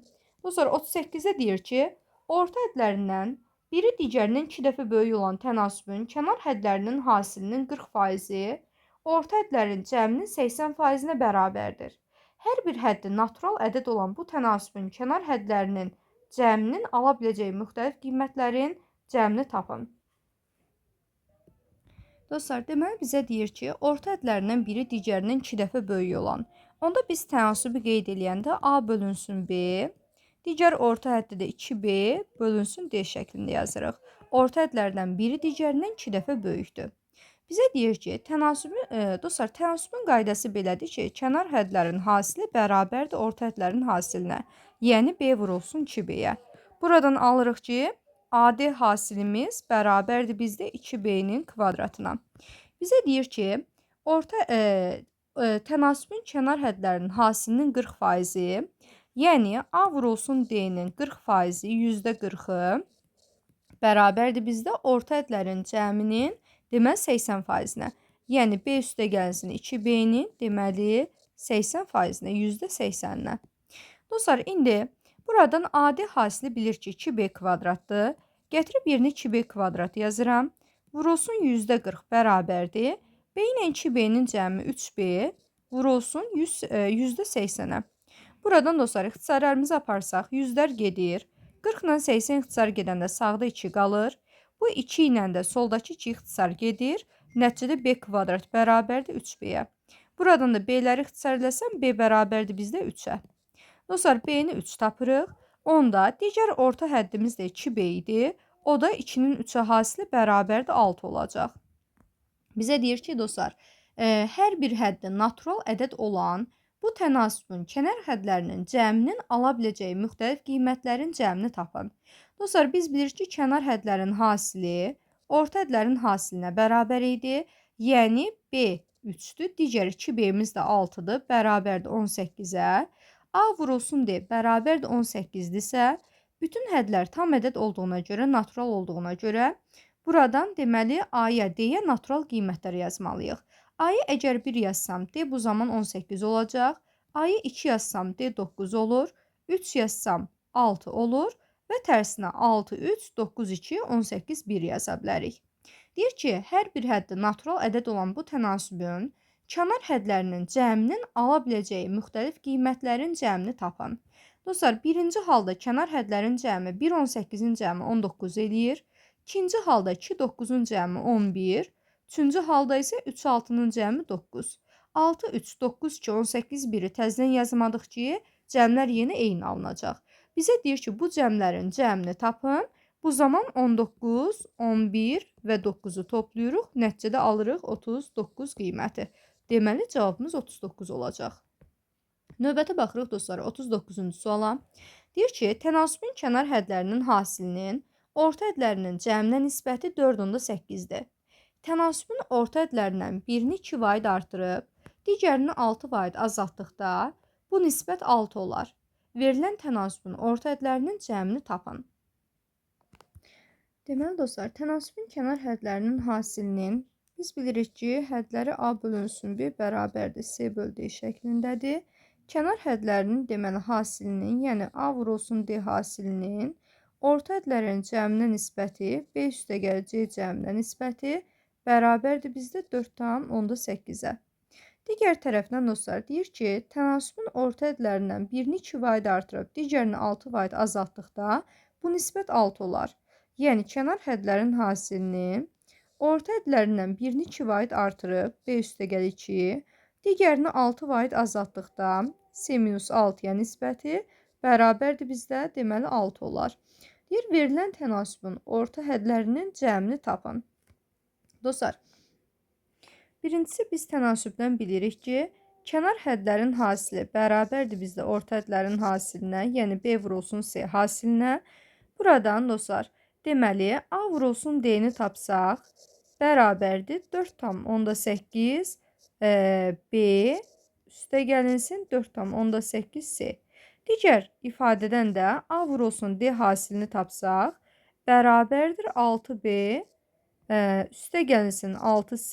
Dostlar 38-də deyir ki, orta hədlərindən biri digərinin 2 dəfə böyük olan tənasübün kənar hədlərinin hasilinin 40%-i orta hədlərin cəminin 80%-nə bərabərdir. Hər bir həddi natural ədəd olan bu tənasübün kənar hədlərinin cəminin ala biləcəyi müxtəlif qiymətlərin cəmini tapın. Dostlar, deməli bizə deyir ki, orta hədlərindən biri digərinin 2 dəfə böyük olan. Onda biz tənasübü qeyd eləyəndə A bölünsün B, digər orta həddi də 2B bölünsün D şəklində yazırıq. Orta hədlərdən biri digərindən 2 dəfə böyükdür. Bizə deyir ki, dostlar, tənasübün qaydası belədir ki, kənar hədlərin hasili bərabərdir orta hədlərin hasilinə. Yəni B vurulsun 2B-yə. Buradan alırıq ki, AD hasilimiz bərabərdir bizdə 2B-nin kvadratına. Bizə deyir ki, tənasübün kənar hədlərinin hasilinin 40%-i, yəni A vurulsun D-nin 40%-i, %40-ı bərabərdir bizdə orta hədlərin cəminin deməli 80%-nə. Yəni B üstə gəlsin 2B-nin deməli 80%-nə, %80-nə. Dostlar, indi buradan AD hasili bilir ki, 2B kvadratdır. Gətirib yerini 2B kvadrat yazıram. Vurulsun %40 bərabərdir. B ilə 2B-nin cəmi 3B vurulsun %80-ə. Buradan dostlar, ixtisarlarımızı aparsaq, 100-lər gedir. 40 ilə 80 ixtisar gedəndə sağda 2 qalır. Bu 2 ilə də soldakı 2 ixtisar gedir. Nəticədə B kvadrat bərabərdir 3B-yə. Buradan da B-ləri ixtisar eləsəm, B bərabərdir bizdə 3-ə. Dostlar, B-ni 3 tapırıq. Onda digər orta həddimiz də 2B idi. O da 2-nin 3-ə hasili bərabərdir 6 olacaq. Bizə deyir ki, dostlar, hər bir həddə natural ədəd olan bu tənasübün kənar hədlərinin cəminin ala biləcəyi müxtəlif qiymətlərin cəmini tapın. Dostlar, biz bilirik ki, kənar hədlərin hasili orta hədlərin hasilinə bərabər idi. Yəni, B 3-dür, digər 2B-miz də 6-dır, bərabərdir 18-ə. A vurulsun D bərabərdir 18-dirsə, bütün hədlər tam ədəd olduğuna görə, natural olduğuna görə buradan deməli A-ya, D-yə natural qiymətlər yazmalıyıq. A-yı əgər 1 yazsam D bu zaman 18 olacaq. A-yı 2 yazsam D 9 olur. 3 yazsam 6 olur. Və tərsinə 6, 3, 9, 2, 18, 1 yaza bilərik. Deyir ki, hər bir həddi natural ədəd olan bu tənasübün kənar hədlərinin cəminin ala biləcəyi müxtəlif qiymətlərin cəmini tapın. Dostlar, birinci halda kənar hədlərin cəmi 1, 18-in cəmi 19 eləyir. İkinci halda 2, 9-un cəmi 11. Üçüncü halda isə 3, 6-nın cəmi 9. 6, 3, 9, 2, 18, 1-i təzdən yazmadıq ki, cəmlər yenə eyni alınacaq. Bizə deyir ki, bu cəmlərin cəmini tapın. Bu zaman 19, 11 və 9-u toplayırıq. Nəticədə alırıq 39 qiyməti. Deməli, cavabımız 39 olacaq. Növbətə baxırıq dostlar 39-cu suala. Deyir ki, tənasübün kənar hədlərinin hasilinin orta hədlərinin cəminə nisbəti 4/8-dir. Tənasübün orta hədlərindən birini 2 vaid artırıb, digərini 6 vaid azaltdıqda bu nisbət 6 olar. Verilən tənasübün orta hədlərinin cəmini tapın. Deməli dostlar, tənasübün kənar hədlərinin hasilinin biz bilirik ki, hədləri A bölünsün B bərabərdir C bölü D şəklindədir. Kənar hədlərinin deməli hasilinin, yəni A vurulsun D hasilinin orta hədlərin cəminə nisbəti B üstəgəl C cəminə nisbəti bərabərdir bizdə 4/8-ə. Digər tərəfdən dostlar deyir ki, tənasübün orta ədlərindən birini 2 vaid artırıb, digərini 6 vaid azaltdıqda bu nisbət 6 olar. Yəni kənar hədlərin hasilini orta ədlərindən birini 2 vaid artırıb, b üstəgəl 2, digərini 6 vaid azaltdıqda s minus 6-ya nisbəti bərabərdir bizdə, deməli 6 olar. Deyir, verilən tənasübün orta hədlərinin cəmini tapın. Dostlar, birincisi biz tənasübdən bilirik ki, kənar hədlərin hasili bərabərdir bizdə orta hədlərin hasilinə, yəni b vurulsun c hasilinə. Buradan dostlar, deməli a vurulsun d-ni tapsaq, bərabərdir 4,8 b üstə gəlinsin 4,8 c. Digər ifadədən də a vurulsun d hasilini tapsaq, bərabərdir 6b üstə gəlinsin 6c.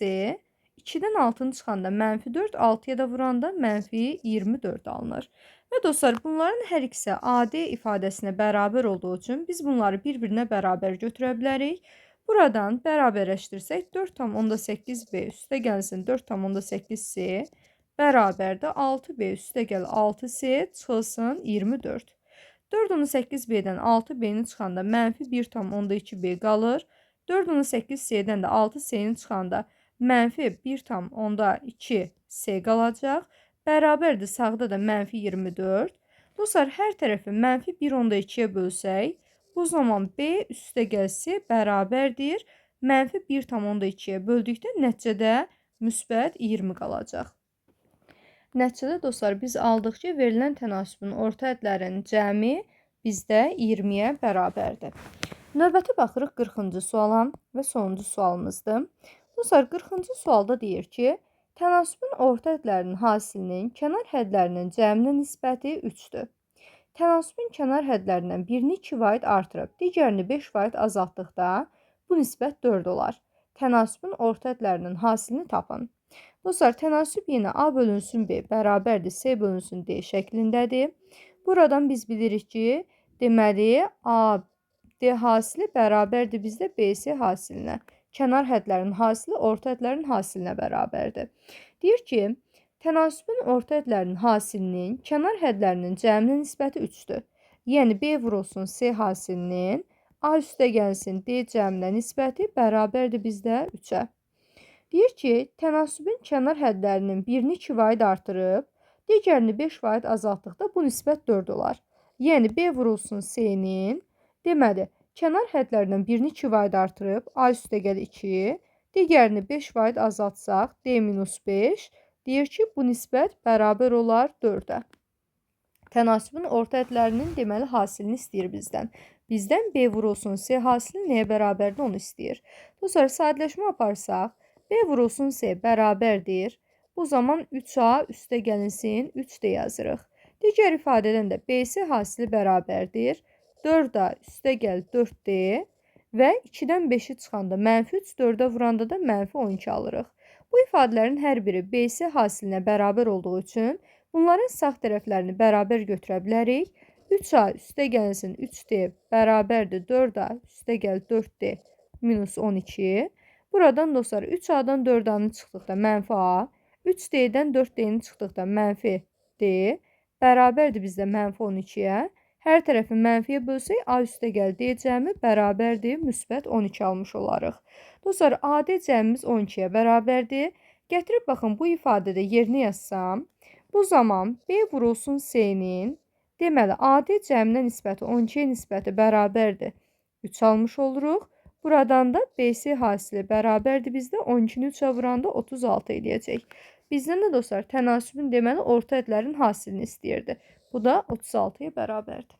2-dən 6-nı çıxanda -4, 6-ya da vuranda -24 alınır. Və dostlar, bunların hər ikisi AD ifadəsinə bərabər olduğu üçün biz bunları bir-birinə bərabər götürə bilərik. Buradan bərabərləşdirsək 4,8b üstə gəlsin 4,8c bərabərdə 6b üstə gəl 6c çıxılsın 24. 4,8b-dən 6b-ni çıxanda -1,2b qalır. 4,8c-dən də 6c-ni çıxanda -1,2c qalacaq. Bərabərdir, sağda da -24. Dostlar, hər tərəfi -1,2-yə bölsək, bu zaman b üstə gəlsi bərabərdir. -1,2-yə böldükdə nəticədə müsbət 20 qalacaq. Nəticədə dostlar, biz aldıq ki, verilən tənasübün orta hədlərinin cəmi bizdə 20-yə bərabərdir. Növbəti baxırıq 40-cı suala və sonuncu sualımızdır. Dostlar, 40-cı sualda deyir ki, tənasübün orta hədlərinin hasilinin kənar hədlərinin cəminə nisbəti 3-dür. Tənasübün kənar hədlərindən birini 2 vaid artırıb, digərini 5 vaid azaltdıqda bu nisbət 4 olar. Tənasübün orta hədlərinin hasilini tapın. Dostlar, tənasüb yenə a bölünsün b bərabərdir c bölünsün d şəklindədir. Buradan biz bilirik ki, deməli a d hasili bərabərdir bizdə bc hasilinə. Kənar hədlərin hasili orta hədlərin hasilinə bərabərdir. Deyir ki, tənasübün orta hədlərinin hasilinin kənar hədlərinin cəminə nisbəti 3-dür. Yəni b vurulsun c hasilinin a üstə gəlsin d cəminə nisbəti bərabərdir bizdə 3-ə. Deyir ki, tənasübün kənar hədlərinin birini 2 vaid artırıb, digərini 5 vaid azaltdıqda bu nisbət 4 olar. Yəni b vurulsun c-nin, deməli, kənar hədlərdən birini 2 vaid artırıb, a üstə gəl 2, digərini 5 vaid azaltsaq, d-5, deyir ki, bu nisbət bərabər olar 4-ə. Tənasübün orta hədlərinin deməli hasilini istəyir bizdən. Bizdən b vurulsun c hasili nəyə bərabərdir onu istəyir. Dostlar, sadələşmə aparsaq, b vurulsun c bərabərdir. Bu zaman 3a üstə gəlinsin 3d yazırıq. Digər ifadədən də bc hasili bərabərdir. 4a üstə gəl 4d və 2-dən 5-i çıxanda -3, 4-ə vuranda da -12 alırıq. Bu ifadələrin hər biri bc hasilinə bərabər olduğu üçün bunların sağ tərəflərini bərabər götürə bilərik. 3a üstə gəlsin 3d bərabərdir 4a üstə gəl 4d minus 12. Buradan dostlar 3a-dan 4a-nı çıxdıqda -a, 3d-dən 4d-ni çıxdıqda -d bərabərdir bizdə -12-yə. Hər tərəfi mənfiyə bölsək, a üstə gəl d cəmi bərabərdir, müsbət 12 almış olarıq. Dostlar, AD cəmimiz 12-yə bərabərdir. Gətirib baxın, bu ifadədə yerinə yazsam, bu zaman b vurulsun c-nin, deməli, AD cəminə nisbəti 12-yə nisbəti bərabərdir. 3 almış oluruq. Buradan da BC hasili bərabərdir bizdə 12-ni 3-ə vuranda 36 eləyəcək. Bizdən də dostlar tənasübün deməli orta hədlərin hasilini istəyirdi. Bu da 36-ya bərabərdir.